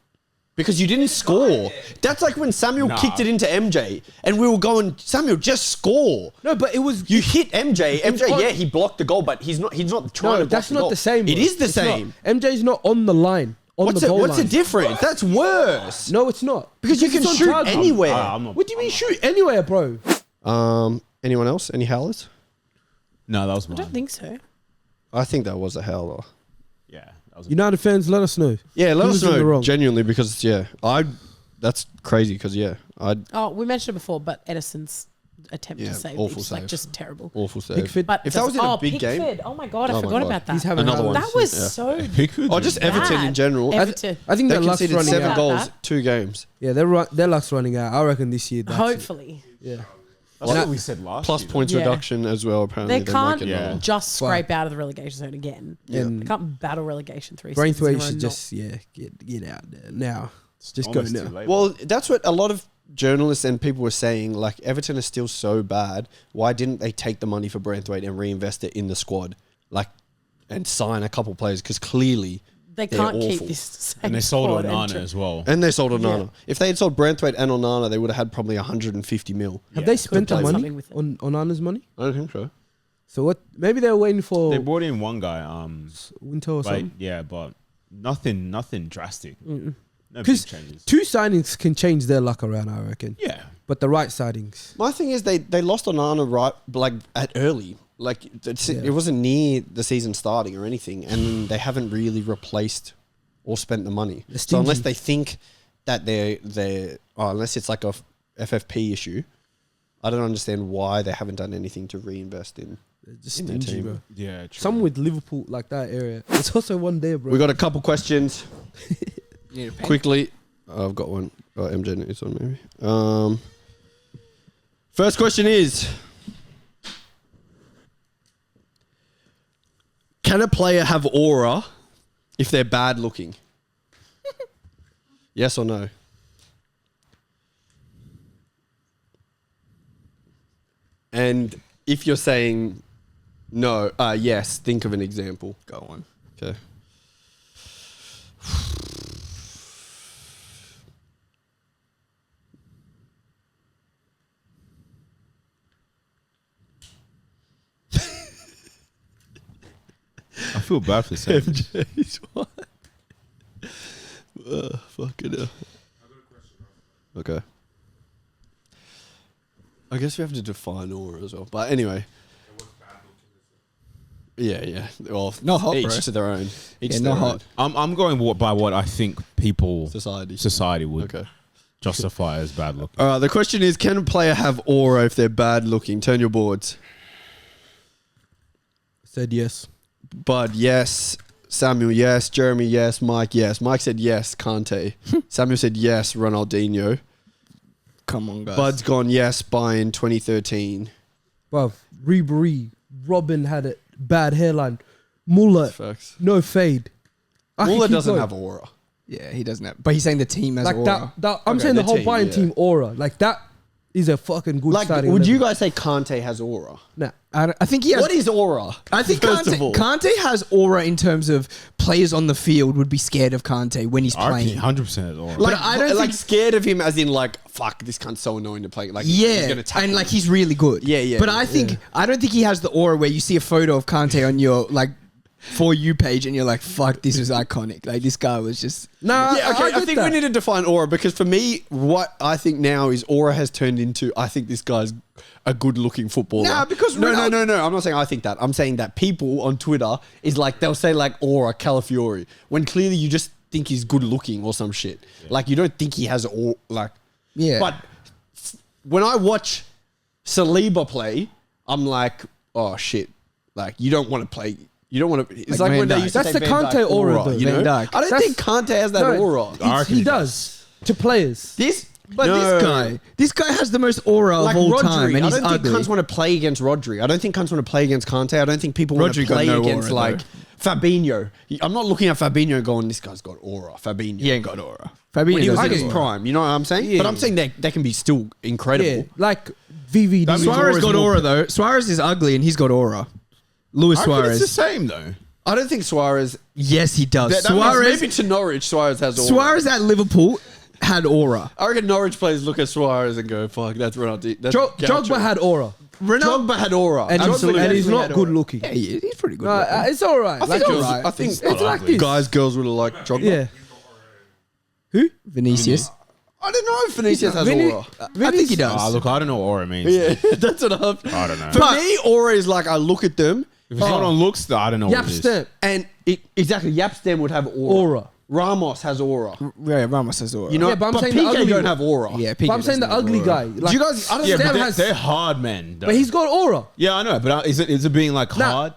because you didn't score. That's like when Samuel kicked it into MJ, and we were going, Samuel, just score. No, but it was. You hit MJ. MJ, on- yeah, he blocked the goal, but he's not trying to block that's the not goal. the same. It bro. is the It's not. same. MJ's not on the line. On the goal What's the line. difference? That's worse. No, it's not. Because you can it's on shoot target. anywhere. I'm not. What do you mean shoot anywhere, bro? Anyone else? Any howlers? No, that was I mine. don't think so. I think that was a howler. Yeah, that was. United fans, let us know. Yeah, let Who's us in the know wrong? genuinely because that's crazy because Oh, we mentioned it before, but Edison's attempt Yeah, to save awful is like save. just terrible. awful save. Pickford. But If that was in a big game- Pickford. Oh my god, I Oh my forgot God. about that. He's having Another one. howlers. That was Yeah. so Pickford. Oh, just Everton in bad. general. Everton. I think They their luck's conceded running 7 out. goals, That. 2 games. Yeah, their luck's running out. I reckon this year. That's it. Hopefully. Yeah. That's what we said last. Plus year, points Yeah. reduction as well. Apparently, They can't make it Yeah. more. just scrape out of the relegation zone again. And They can't battle relegation 3 Braithwaite seasons in a should row, just get out there now. Just go Almost too now. late. Well, that's what a lot of journalists and people were saying. Like Everton is still so bad. Why didn't they take the money for Brentford and reinvest it in the squad, like, and sign a couple players? Because clearly, They they're can't awful. keep this same and they sold squad Onana and as well. and they sold Onana. Yeah. If they had sold Brentford and Onana, they would have had probably 150 mil. Have they spent the done money something with it. on Anna's money? I don't think so. So what? Maybe they're waiting for They brought in one guy. winter or But something. yeah, but nothing drastic. No big Because changes. 2 signings can change their luck around, I reckon. Yeah. But the right signings. My thing is they lost Onana right like at early. Like it wasn't near the season starting or anything, and they haven't really replaced or spent the money. They're So unless stingy. they think that unless it's like a FFP issue, I don't understand why they haven't done anything to reinvest in. They're just In their stingy, team. bro. Yeah. True. Some with Liverpool, like that area. There's also one there, bro. We got a couple questions You need a pen? quickly. I've got one. MJ needs one maybe. First question is: can a player have aura if they're bad looking? Yes or no? And if you're saying no, yes, think of an example. Go on. Okay. I feel bad for saying. MJ's what? Fucking hell. Okay. I guess we have to define aura as well. But anyway. Yeah. Well, Not hot, each bro. to their own. Each Yeah, to not their hot. I'm going by what I think people Society. society would Okay. justify as bad looking. All right. The question is, can a player have aura if they're bad looking? Turn your boards. Said yes. Bud, yes. Samuel, yes. Jeremy, yes. Mike, yes. Mike said yes. Kante. Samuel said yes. Ronaldinho. Come on, guys. Bud's gone yes. Bayern 2013. Well, Ribery, Robin had a bad hairline. Muller, Facts. no fade. I can Muller keep doesn't going. have aura. Yeah, he doesn't have. But he's saying the team has like aura. that. I'm Okay, saying the the whole team, Bayern yeah. team aura. Like that He's a fucking good Like, starting. would you 11. guys say Kante has aura? Nah. I think he has. What is aura? I think first of all? Kante has aura in terms of players on the field would be scared of Kante when he's I reckon playing. 100% or Like, I don't like think- scared of him as in like, fuck, this cunt's so annoying to play. Like, he's Yeah, gonna tackle and like me. he's really good. Yeah, yeah, But yeah, I don't think he has the aura where you see a photo of Kante on your like For You page and you're like, fuck, this is iconic. Like this guy was just. Nah, Yeah, okay. I get think that. we need to define aura because for me, what I think now is aura has turned into. I think this guy's a good-looking footballer. Nah, because no. Ronaldo- I'm not saying I think that. I'm saying that people on Twitter is like they'll say like aura Calafiori when clearly you just think he's good-looking or some shit. Yeah. Like you don't think he has aura. Like Yeah. But when I watch Saliba play, I'm like, oh shit! Like you don't want to play. You don't want to. It's Like like, Van when they Dijk. used to That's say the Van Dijk Kante aura, though. You know, Van Dijk. I don't That's- think Kante has that No, aura. I reckon He he does to players. But No. this guy has the most aura Like of all Rodri, time, and I he's don't think ugly. cunts want to play against Rodri. I don't think cunts want to play against Kante. I don't think people want to Rodri got play no against aura, like Fabinho. I'm not looking at Fabinho going, this guy's got aura. Fabinho. He ain't got aura. When he was doesn't in his have aura. prime, you know what I'm saying? Yeah. But I'm saying they can be still incredible. Yeah, like VVD. That means Suarez aura's got more- aura though. Suarez is ugly and he's got aura. Luis I reckon it's the Suarez. same though. I don't think Suarez. Yes, he does. That means Suarez. maybe to Norwich, Suarez has aura. Suarez at Liverpool had aura. I reckon Norwich players look at Suarez and go, "Fuck, that's Ronaldo." That's Drogba had aura, Drogba had aura, and he's not good looking. Yeah, he's pretty good. No, looking. it's all right. I think, Like, I think it's like this. girls would have liked Drogba. Yeah. Who? Vinicius. I don't know if Vinicius has Vinny- aura. I think he does. Ah, look, I don't know what aura means. Yeah, that's what I'm. I don't know. For me, aura is like I look at them If it's not on looks, I don't know what Yap it is. stamp. and exactly Yapstam would have aura. Ramos has aura. Yeah, Ramos has aura. You know, Yeah, but I'm but saying the Piqué ugly don't one. have aura. yeah, But I'm saying the ugly guy. Like, you guys- I don't Yeah, Stam but has- they're hard men. Though. but he's got aura. Yeah, I know. But is it being like Nah. hard?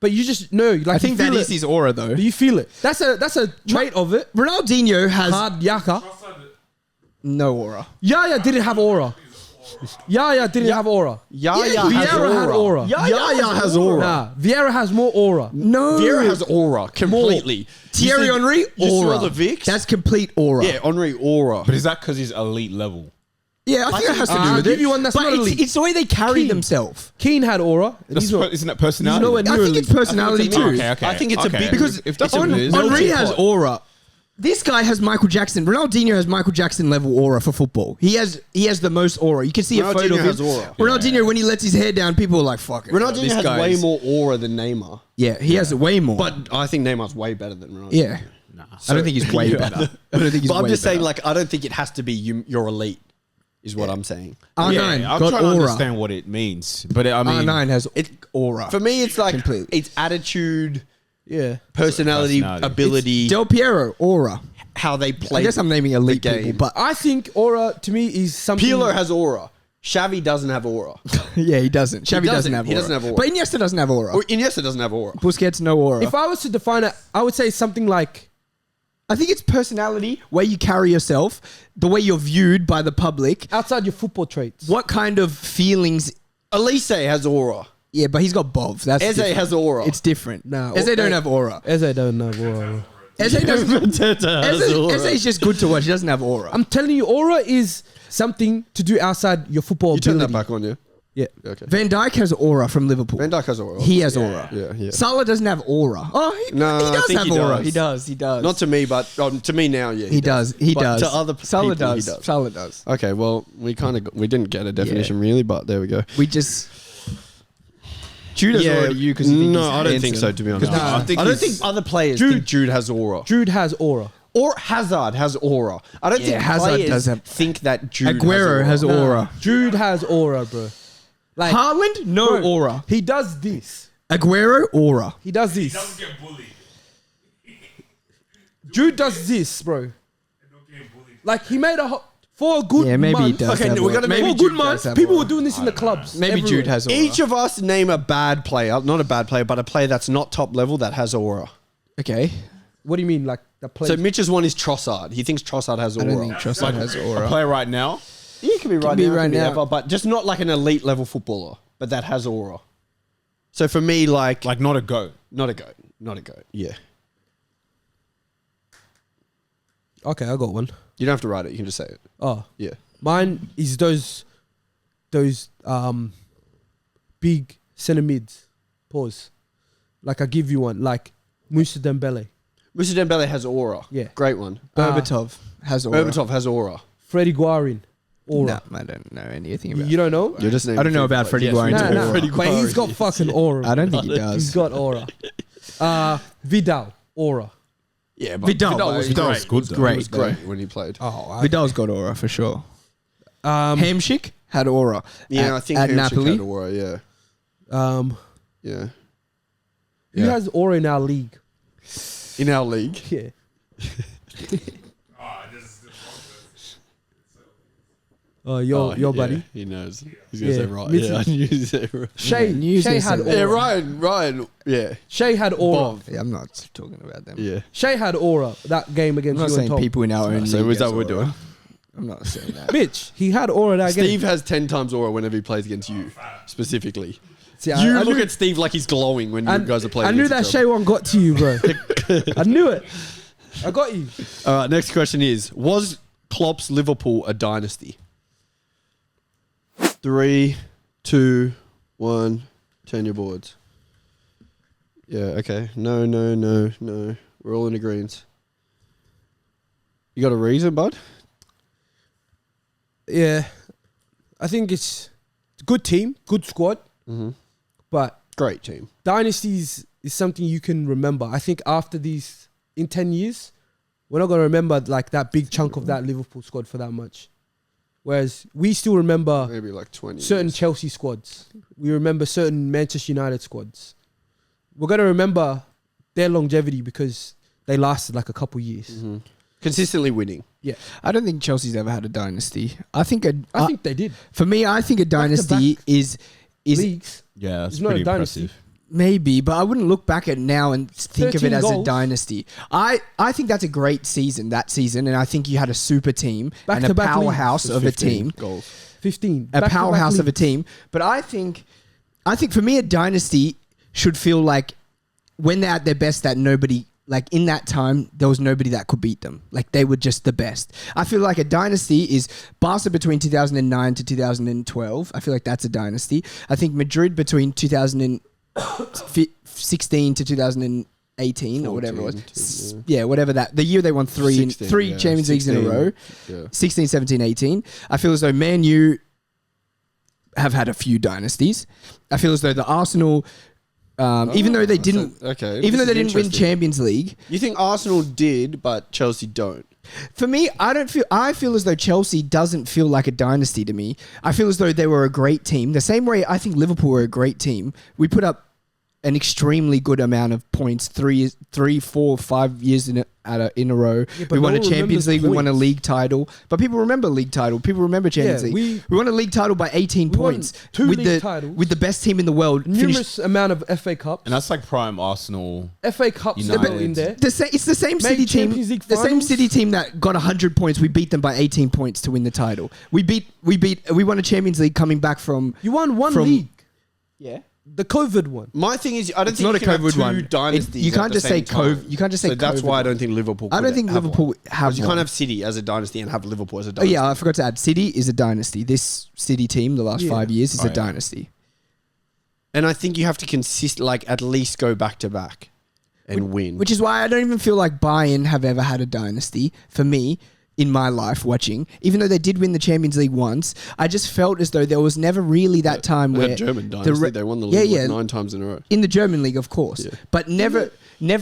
But you just know, like I think you that feel is it. his aura though. You feel it. That's a trait of it. Ronaldinho has Hard yaka. no aura. Yaya didn't have aura. Yaya didn't have aura. Yaya Yeah, has Vieira had aura. Yaya has aura. Nah, Vieira has more aura. No. Vieira has aura completely. Thierry You see- Henry, you saw aura. the Vicks? That's complete aura. Yeah, Henry aura. But is that because he's elite level? Yeah, I think that has to do I'll with give it. you one that's but not it's, elite. it's the way they carry Keane. themselves. Keane had aura. And That's he's not, isn't that he's personality? nowhere near I think elite. it's personality it's a too. mix. Okay. I think it's a big- because if that's what it is, Henry has pot. aura. This guy has Michael Jackson. Ronaldinho has Michael Jackson level aura for football. He has the most aura. You can see a photo Ronaldinho of has him. aura. Ronaldinho, when he lets his hair down, people are like, "Fuck it." Ronaldinho this has guy way is- more aura than Neymar. Yeah, he has way more. But I think Neymar's way better than Ronaldo. yeah, I don't think he's way better. I don't think he's. But I'm way just saying, better. like, I don't think it has to be you're elite, is what I'm saying. R9 I'm got trying to aura. understand what it means. But I mean, R9 has It- aura. For me, it's like Completely. it's attitude, Yeah. personality, Personality. ability, Del Piero aura. how they play. I guess I'm naming elite the people, game. but I think aura to me is something. Pirlo has aura. Xavi doesn't have aura. yeah, he doesn't. Xavi doesn't have aura. He doesn't have aura. But Iniesta doesn't have aura. Or Iniesta doesn't have aura. Busquets no aura. If I was to define it, I would say something like I think it's personality, way you carry yourself, the way you're viewed by the public, outside your football traits. what kind of feelings. Elise has aura. Yeah, but he's got Bov. That's Eze different. has aura. It's different. Nah, Eze don't have aura. Eze don't have aura. Eze doesn't. Eze is just good to watch. He doesn't have aura. I'm telling you, aura is something to do outside your football You turn ability. that back on, yeah? Yeah. Okay. Van Dijk has aura from Liverpool. Van Dijk has aura. He has aura. Yeah. Salah doesn't have aura. Oh, No, he I does think have he aura. does. He does. Not to me, but to me now, yeah. He does. He But does. To other Salah people, does. he does. Salah does. Okay, well, we didn't get a definition really, but there we go. We just. Jude's already you because no, I don't think so. To be honest, Nah, I think I don't he's- think other players Jude- think Jude has aura. Jude has aura. Or Hazard has aura. I don't Yeah, think Hazard players does have- think that Jude Aguero has aura. aura. Jude has aura, bro. Like Haaland, no bro, aura. He does this. Aguero, aura. He does this. Doesn't get bullied. Jude does this, bro. Don't get bullied. Like he made for a good Yeah, maybe he month. does. Okay, have we aura. gotta maybe For a Jude good does month, have people aura. were doing this in the clubs. Maybe everywhere. Jude has aura. Each of us name a bad player, not a bad player, but a player that's not top level that has aura. Okay. What do you mean, like the play? So Mitch's one is Trossard. He thinks Trossard has I aura. don't think Trossard has A aura. player right now. He can be right be now, right can be now. ever, but just not like an elite level footballer, but that has aura. So for me, like Not a goat. not a goat, not a goat. Yeah, Okay, I got one. you don't have to write it. You can just say it. Oh, Yeah. mine is those those big centre mids. Pause. Like I give you one. Like Moussa Dembele. Moussa Dembele has aura. Yeah. Great one. Berbatov has aura. Berbatov has aura. Freddie Guarin. Aura. No, I don't know anything about. You don't know? You're just I don't know about Freddie Guarin's Nah, aura. nah. But he's got fucking aura. I don't think he He's does. got aura. Vidal. Aura. Yeah, but Vidal was Vidal's great. good, though. He was Great, great when he played. Oh, Vidal's got aura for sure. Hamsik had aura. Yeah, I think at Hamsik Napoli. had aura. Yeah, yeah. Who has aura in our league? In our league, Yeah. Oh, your buddy. Yeah, he knows. He's Yeah, gonna say right. Mitzi. Yeah, I knew he'd say right. Shay had aura. Yeah, Ryan. Yeah, Shay had aura. Yeah, I'm not talking about them. yeah. Shay had aura that game I'm against not you and saying Tom. people in our own. So league is that has what we're aura. doing? I'm not saying that. Mitch, he had aura that game. Steve has 10 times aura whenever he plays against you, specifically. See, You I look knew, at Steve like he's glowing when you guys are playing. I knew that against each Shay one got to you, bro. I knew it. I got you. other. All right, next question is: was Klopp's Liverpool a dynasty? 3, 2, 1. Turn your boards. Yeah. Okay. No. We're all in agreement. You got a reason, bud? Yeah. I think it's a good team, good squad, but Great team. dynasties is something you can remember. I think after these, in 10 years, we're not going to remember like that big chunk of that Liverpool squad for that much. Whereas we still remember Maybe like 20. certain years. Chelsea squads. We remember certain Manchester United squads. We're going to remember their longevity because they lasted like a couple years. Consistently winning. Yeah. I don't think Chelsea's ever had a dynasty. I think I think they did. for me, I think a dynasty is Leagues. Yeah, that's It's not pretty a dynasty. impressive. maybe, but I wouldn't look back at it now and think of it 13 as a goals. dynasty. I think that's a great season that season, and I think you had a super team and a Back-to-back powerhouse It's of a 15 team. goals. 15. A Back-to-back powerhouse of a leagues. team. But I think for me, a dynasty should feel like when they're at their best, that nobody, like in that time, there was nobody that could beat them. Like they were just the best. I feel like a dynasty is Barca between 2009 to 2012. I feel like that's a dynasty. I think Madrid between 2016 to 2018 or whatever it was. 14, Yeah, whatever that. The year they won three 16, yeah, Champions Leagues in a 16, row. Yeah. 16, 17, 18. I feel as though Man U have had a few dynasties. I feel as though the Arsenal, even though they didn't, Okay. even though this they is didn't win interesting. Champions League, You think Arsenal did, but Chelsea don't? for me, I feel as though Chelsea doesn't feel like a dynasty to me. I feel as though they were a great team. The same way I think Liverpool were a great team. We put up an extremely good amount of points, 3, 4, 5 years in a row. Yeah, but We won no a one Champions League. remembers We won a points. league title. But people remember league title. People remember Champions Yeah, League. We won a league title by 18 We won points 2 with league the titles. with the best team in the world. Finished Numerous amount of FA Cups. And that's like prime Arsenal. FA Cups United. still in there. it's the same Made City team. Champions League The same finals. City team that got 100 points. We beat them by 18 points to win the title. We won a Champions League coming back from. You won one from- league. Yeah. The COVID one. My thing is, I don't It's think not you a can have COVID two one. dynasties. You at can't the just say same time. COVID. You can't just say So that's COVID why I one. don't think Liverpool. I don't could think have Liverpool one. have 'Cause you one. can't have City as a dynasty and have Liverpool as a Oh dynasty. yeah, I forgot to add. City is a dynasty. This City team, the last 5 years, is Oh, a yeah. dynasty. And I think you have to at least go back to back and win. Which is why I don't even feel like Bayern have ever had a dynasty for me in my life watching. Even though they did win the Champions League once, I just felt as though there was never really that time They where had German dynasty. They won the league Yeah, like yeah. 9 times in a row. in the German league, of course, Yeah. but never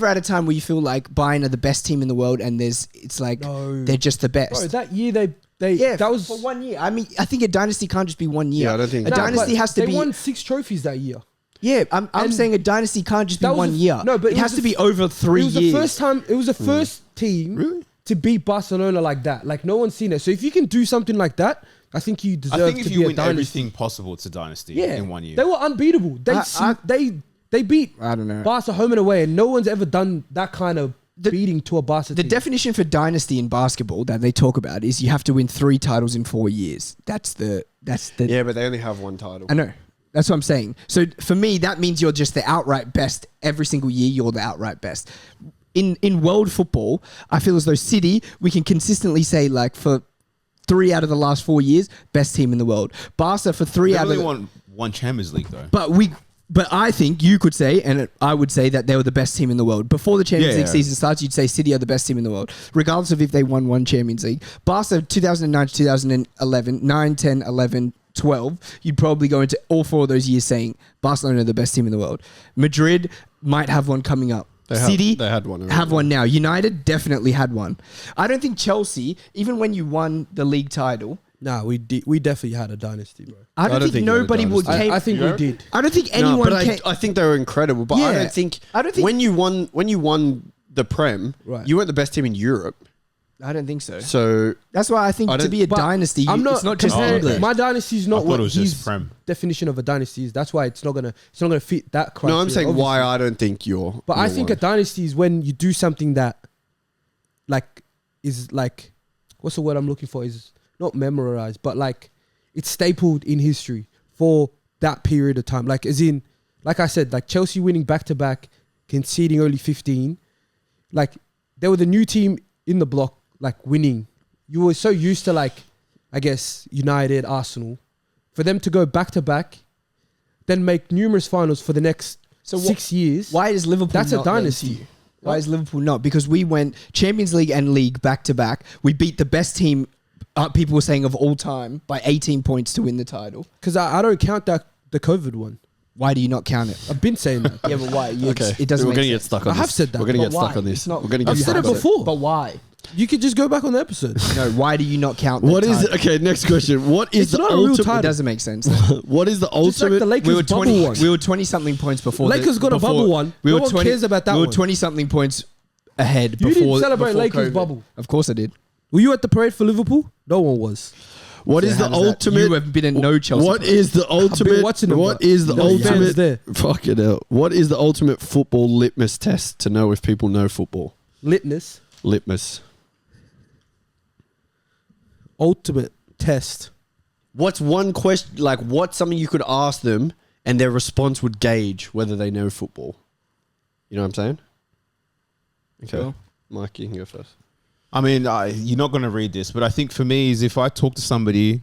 at a time where you feel like Bayern are the best team in the world and it's like No. they're just the best. Bro, that year they Yeah, that was for 1 year. I mean, I think a dynasty can't just be 1 year. Yeah, I don't think- a No, dynasty but has to they be. won 6 trophies that year. Yeah, I'm And saying a dynasty can't just be that was 1 the- year. no, but it it has was to the be over 3 It was years. the first time. It was the first team Really? to beat Barcelona like that. Like no one's seen it. So if you can do something like that, I think you deserve I think to if be you a win dynasty. everything possible, it's a dynasty Yeah, in 1 year. they were unbeatable. They beat I don't know. Barca home and away, and no one's ever done that kind of beating to a Barca The team. definition for dynasty in basketball that they talk about is you have to win 3 titles in 4 years. That's the. Yeah, but they only have one title. I know. That's what I'm saying. So for me, that means you're just the outright best every single year. You're the outright best. In world football, I feel as though City, we can consistently say like for 3 out of the last 4 years, best team in the world. Barca for 3 They out only of the, won one Champions League though. But I think you could say, and I would say that they were the best team in the world. Before the Champions League season starts, you'd say City are the best team in the world, regardless of if they won one Champions League. Barca 2009 to 2011, 9, 10, 11, 12, you'd probably go into all 4 of those years saying Barcelona are the best team in the world. Madrid might have one coming up. City they had one already. have one now. United definitely had one. I don't think Chelsea, even when you won the league title... Nah, we definitely had a dynasty, bro. I don't think nobody would came. I think we did. I don't think anyone. I think they were incredible. But I don't think when you won the Prem, you weren't the best team in Europe. I don't think so. So that's why I think to be a dynasty, it's not just English. My dynasty is not what his Prem definition of a dynasty is. That's why it's not gonna fit that criteria. No, I'm saying obviously. why I don't think you're. But I think a dynasty is when you do something that, like, is like, what's the word I'm looking for? Is not memorized, but like it's stapled in history for that period of time. Like as in, like I said, like Chelsea winning back-to-back, conceding only 15. Like they were the new team in the block, like winning. You were so used to like, I guess, United, Arsenal. For them to go back-to-back, then make numerous finals for the next 6 years. Why is Liverpool That's not a dynasty. Why is Liverpool not? Because we went Champions League and League back-to-back. We beat the best team people were saying of all time by 18 points to win the title. Because I don't count the COVID one. Why do you not count it? I've been saying that. Yeah, but why? Okay, it doesn't. We're make going to sense. get stuck on this. I have said that. We're going to But get stuck why? on this. It's not- We're going to get I've stuck said it on before. But why? You could just go back on the episode. No, why do you not count? What that is title? okay? Next question. What is It's the not a real ultimate? title. It doesn't make sense. What is the Just like ultimate? the Lakers We were bubble 20. one. We were 20 something points before. Lakers got a bubble one. We No were one 20. cares about that We were one. 20 something points ahead. You before, didn't celebrate before Lakers COVID. bubble. Of course I did. Were you at the parade for Liverpool? No one was. What So is how the does that- ultimate? You have been in no Chelsea. What is the ultimate? watching them, What but is the no fans ultimate? there. Fucking hell. What is the ultimate football litmus test to know if people know football? Litmus. Litmus. Ultimate test. What's one question? Like, what's something you could ask them and their response would gauge whether they know football? You know what I'm saying? Okay, Sure. Mike, you can go first. I mean, you're not going to read this, but I think for me is if I talk to somebody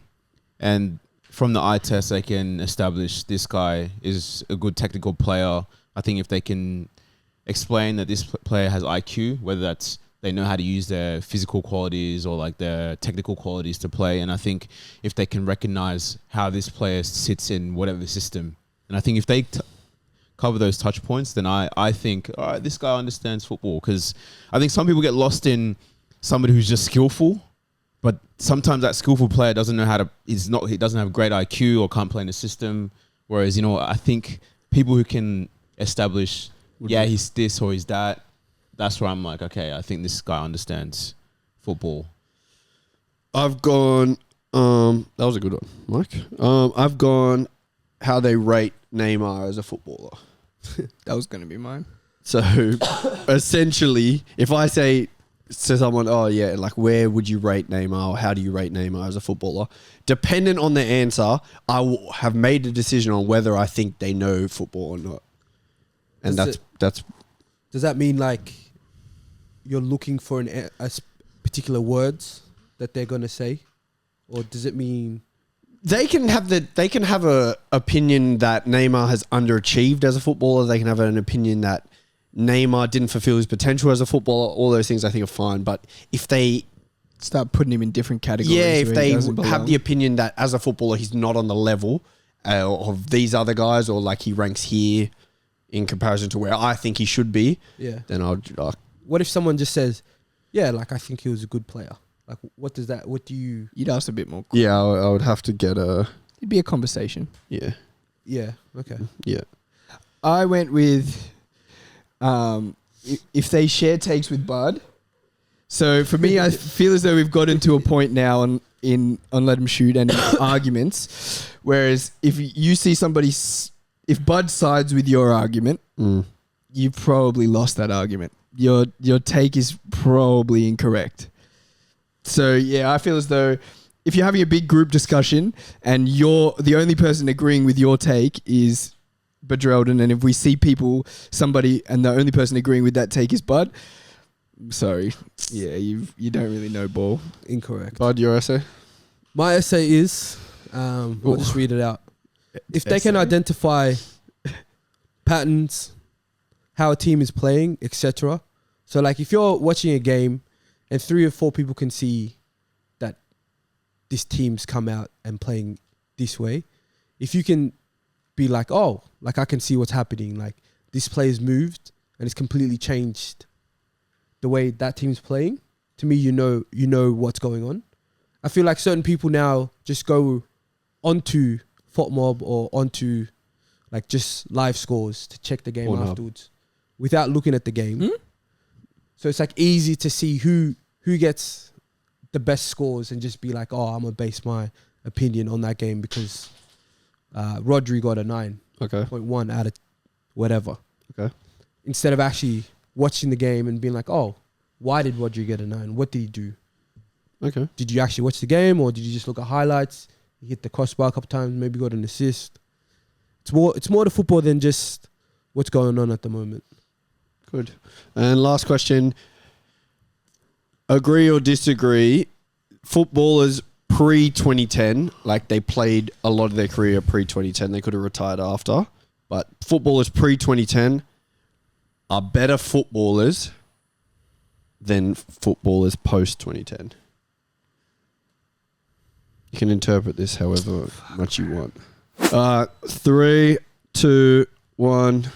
and from the eye test, they can establish this guy is a good technical player. I think if they can explain that this player has IQ, whether that's they know how to use their physical qualities or like their technical qualities to play. And I think if they can recognize how this player sits in whatever system, and I think if they cover those touch points, then I think, all right, this guy understands football. Because I think some people get lost in somebody who's just skillful, but sometimes that skillful player doesn't know how to, he doesn't have great IQ or can't play in the system. Whereas, you know, I think people who can establish, he's this or he's that, that's where I'm like, okay, I think this guy understands football. I've gone, that was a good one, Mike. I've gone how they rate Neymar as a footballer. That was going to be mine. So essentially, if I say to someone, oh yeah, like where would you rate Neymar or how do you rate Neymar as a footballer? Dependent on the answer, I will have made a decision on whether I think they know football or not. And that's Does that mean like you're looking for particular words that they're going to say? Or does it mean... They can have a opinion that Neymar has underachieved as a footballer. They can have an opinion that Neymar didn't fulfill his potential as a footballer. All those things I think are fine. But if they start putting him in different categories, if they doesn't belong. have the opinion that as a footballer he's not on the level of these other guys, or like he ranks here in comparison to where I think he should be, then I'll. What if someone just says, "Yeah, like I think he was a good player." Like, what does that? What do you? You'd ask a bit more. Yeah, I would have to get a. It'd be a conversation. Yeah. Yeah. Okay. Yeah. I went with, if they share takes with Bud. So for me, I feel as though we've gotten to a point now on Let Him Shoot and arguments, whereas if you see somebody, if Bud sides with your argument, you've probably lost that argument. Your take is probably incorrect. So yeah, I feel as though if you're having a big group discussion and you're the only person agreeing with your take is Badrelden, and if we see somebody and the only person agreeing with that take is Bud, I'm sorry, yeah, you don't really know ball. Incorrect. Bud, your essay? My essay is, I'll just read it out. If they can identify patterns, how a team is playing, etc. So like if you're watching a game and 3 or 4 people can see that this team's come out and playing this way, if you can be like, oh, like I can see what's happening, like this player's moved and it's completely changed the way that team's playing, to me, you know what's going on. I feel like certain people now just go onto FOTMob or onto like just live scores to check the game afterwards without looking at the game. So it's like easy to see who gets the best scores and just be like, oh, I'm gonna base my opinion on that game because Rodri got a 9.1 out of whatever. Okay. Instead of actually watching the game and being like, oh, why did Rodri get a 9? What did he do? Okay. Did you actually watch the game or did you just look at highlights? He hit the crossbar a couple times, maybe got an assist. It's more the football than just what's going on at the moment. Good. And last question. Agree or disagree? Footballers pre-2010, like they played a lot of their career pre-2010. They could have retired after. But footballers pre-2010 are better footballers than footballers post-2010. You can interpret this however much you want. 3, 2, 1.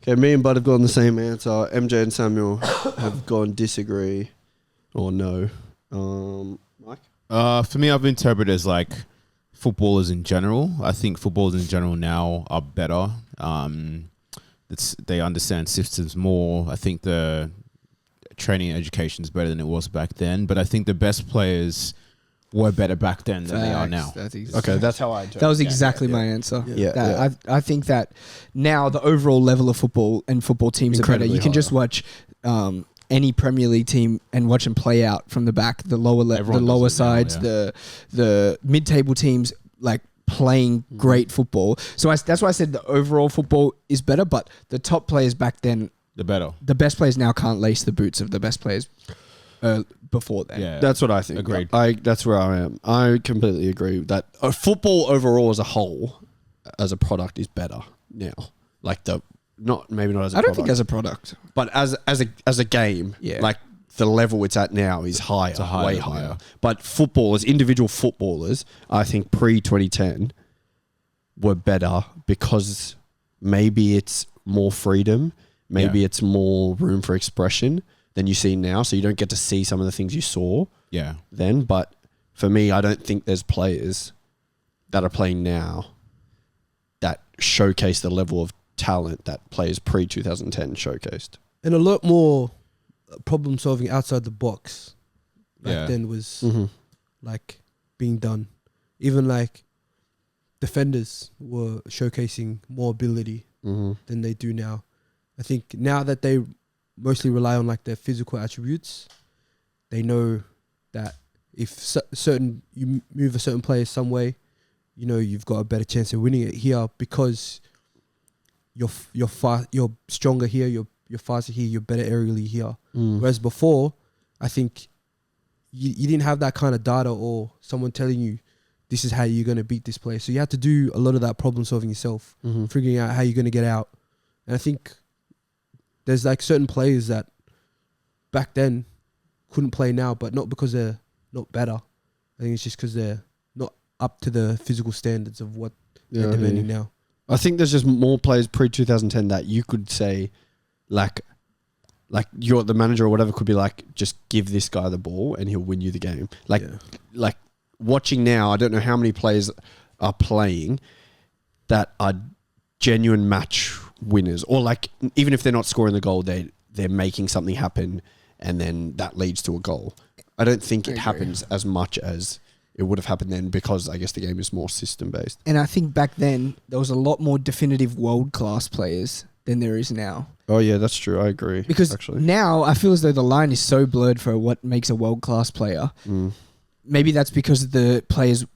Okay, me and Bud have gone the same answer. MJ and Samuel have gone disagree or no. Mike? For me, I've interpreted as like footballers in general. I think footballers in general now are better. They understand systems more. I think the training and education is better than it was back then. But I think the best players were better back then than they are now. Okay, that's how I interpret. That was exactly my answer. Yeah. I think that now the overall level of football and football teams are better. You can just watch any Premier League team and watch them play out from the back, the lower sides, the mid-table teams, like playing great football. So that's why I said the overall football is better, but the top players back then, the best players now can't lace the boots of the best players before then. Yeah, that's what I think. Agreed. That's where I am. I completely agree that football overall as a whole, as a product, is better now. Like maybe not as a product. I don't think as a product, but as a game, like the level it's at now is higher, way higher. Yeah. But footballers, individual footballers, I think pre-2010 were better because maybe it's more freedom, maybe it's more room for expression than you see now. So you don't get to see some of the things you saw then. But for me, I don't think there's players that are playing now that showcase the level of talent that players pre-2010 showcased. And a lot more problem solving outside the box back then was like being done. Even like defenders were showcasing more ability than they do now. I think now that they mostly rely on like their physical attributes, they know that if you move a certain player some way, you know you've got a better chance of winning it here because you're stronger here, you're faster here, you're better aerially here. Whereas before, I think you didn't have that kind of data or someone telling you this is how you're going to beat this player. So you had to do a lot of that problem solving yourself, figuring out how you're going to get out. And I think there's like certain players that back then couldn't play now, but not because they're not better. I think it's just because they're not up to the physical standards of what they're demanding now. I think there's just more players pre-2010 that you could say, like you're the manager or whatever could be like, just give this guy the ball and he'll win you the game. Like watching now, I don't know how many players are playing that are genuine match winners, or like even if they're not scoring the goal, they're making something happen and then that leads to a goal. I don't think it happens as much as it would have happened then because I guess the game is more system based. And I think back then there was a lot more definitive world class players than there is now. Oh yeah, that's true. I agree. Because now I feel as though the line is so blurred for what makes a world class player. Maybe that's because the players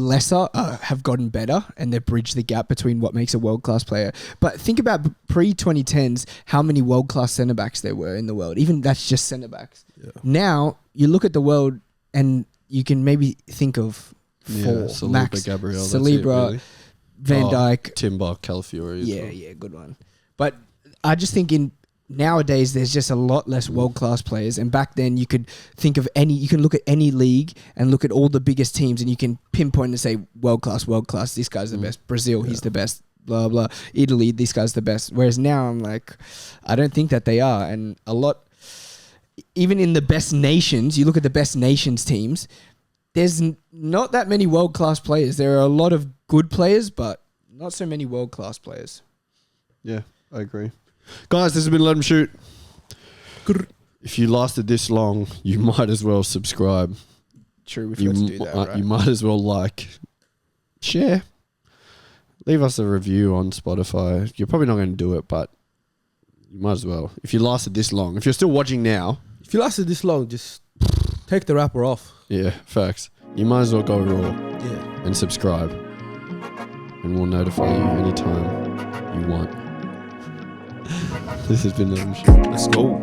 lesser have gotten better, and they've bridged the gap between what makes a world-class player. But think about pre-2010s, how many world-class centre-backs there were in the world. Even that's just centre-backs. Yeah. Now, you look at the world, and you can maybe think of 4. Saliba, Max, Gabriel, Saliba, really. Van Dijk. Timber, Calafiori. Yeah, good one. But I just think nowadays there's just a lot less world-class players, and back then you could think of you can look at any league and look at all the biggest teams, and you can pinpoint and say world-class, this guy's the best. Brazil, he's the best, blah, blah. Italy, this guy's the best. Whereas now I'm like, I don't think that they are. And a lot, even in the best nations, you look at the best nations teams, there's not that many world-class players. There are a lot of good players, but not so many world-class players. Yeah, I agree. Guys, this has been Let 'Em Shoot. If you lasted this long, you might as well subscribe. True, we forgot to do that, right? You might as well share. Leave us a review on Spotify. You're probably not going to do it, but you might as well. If you lasted this long. If you're still watching now. If you lasted this long, just take the wrapper off. Yeah, facts. You might as well go raw. Yeah. And subscribe. And we'll notify you anytime you want. This has been Let 'Em Shoot. Let's go.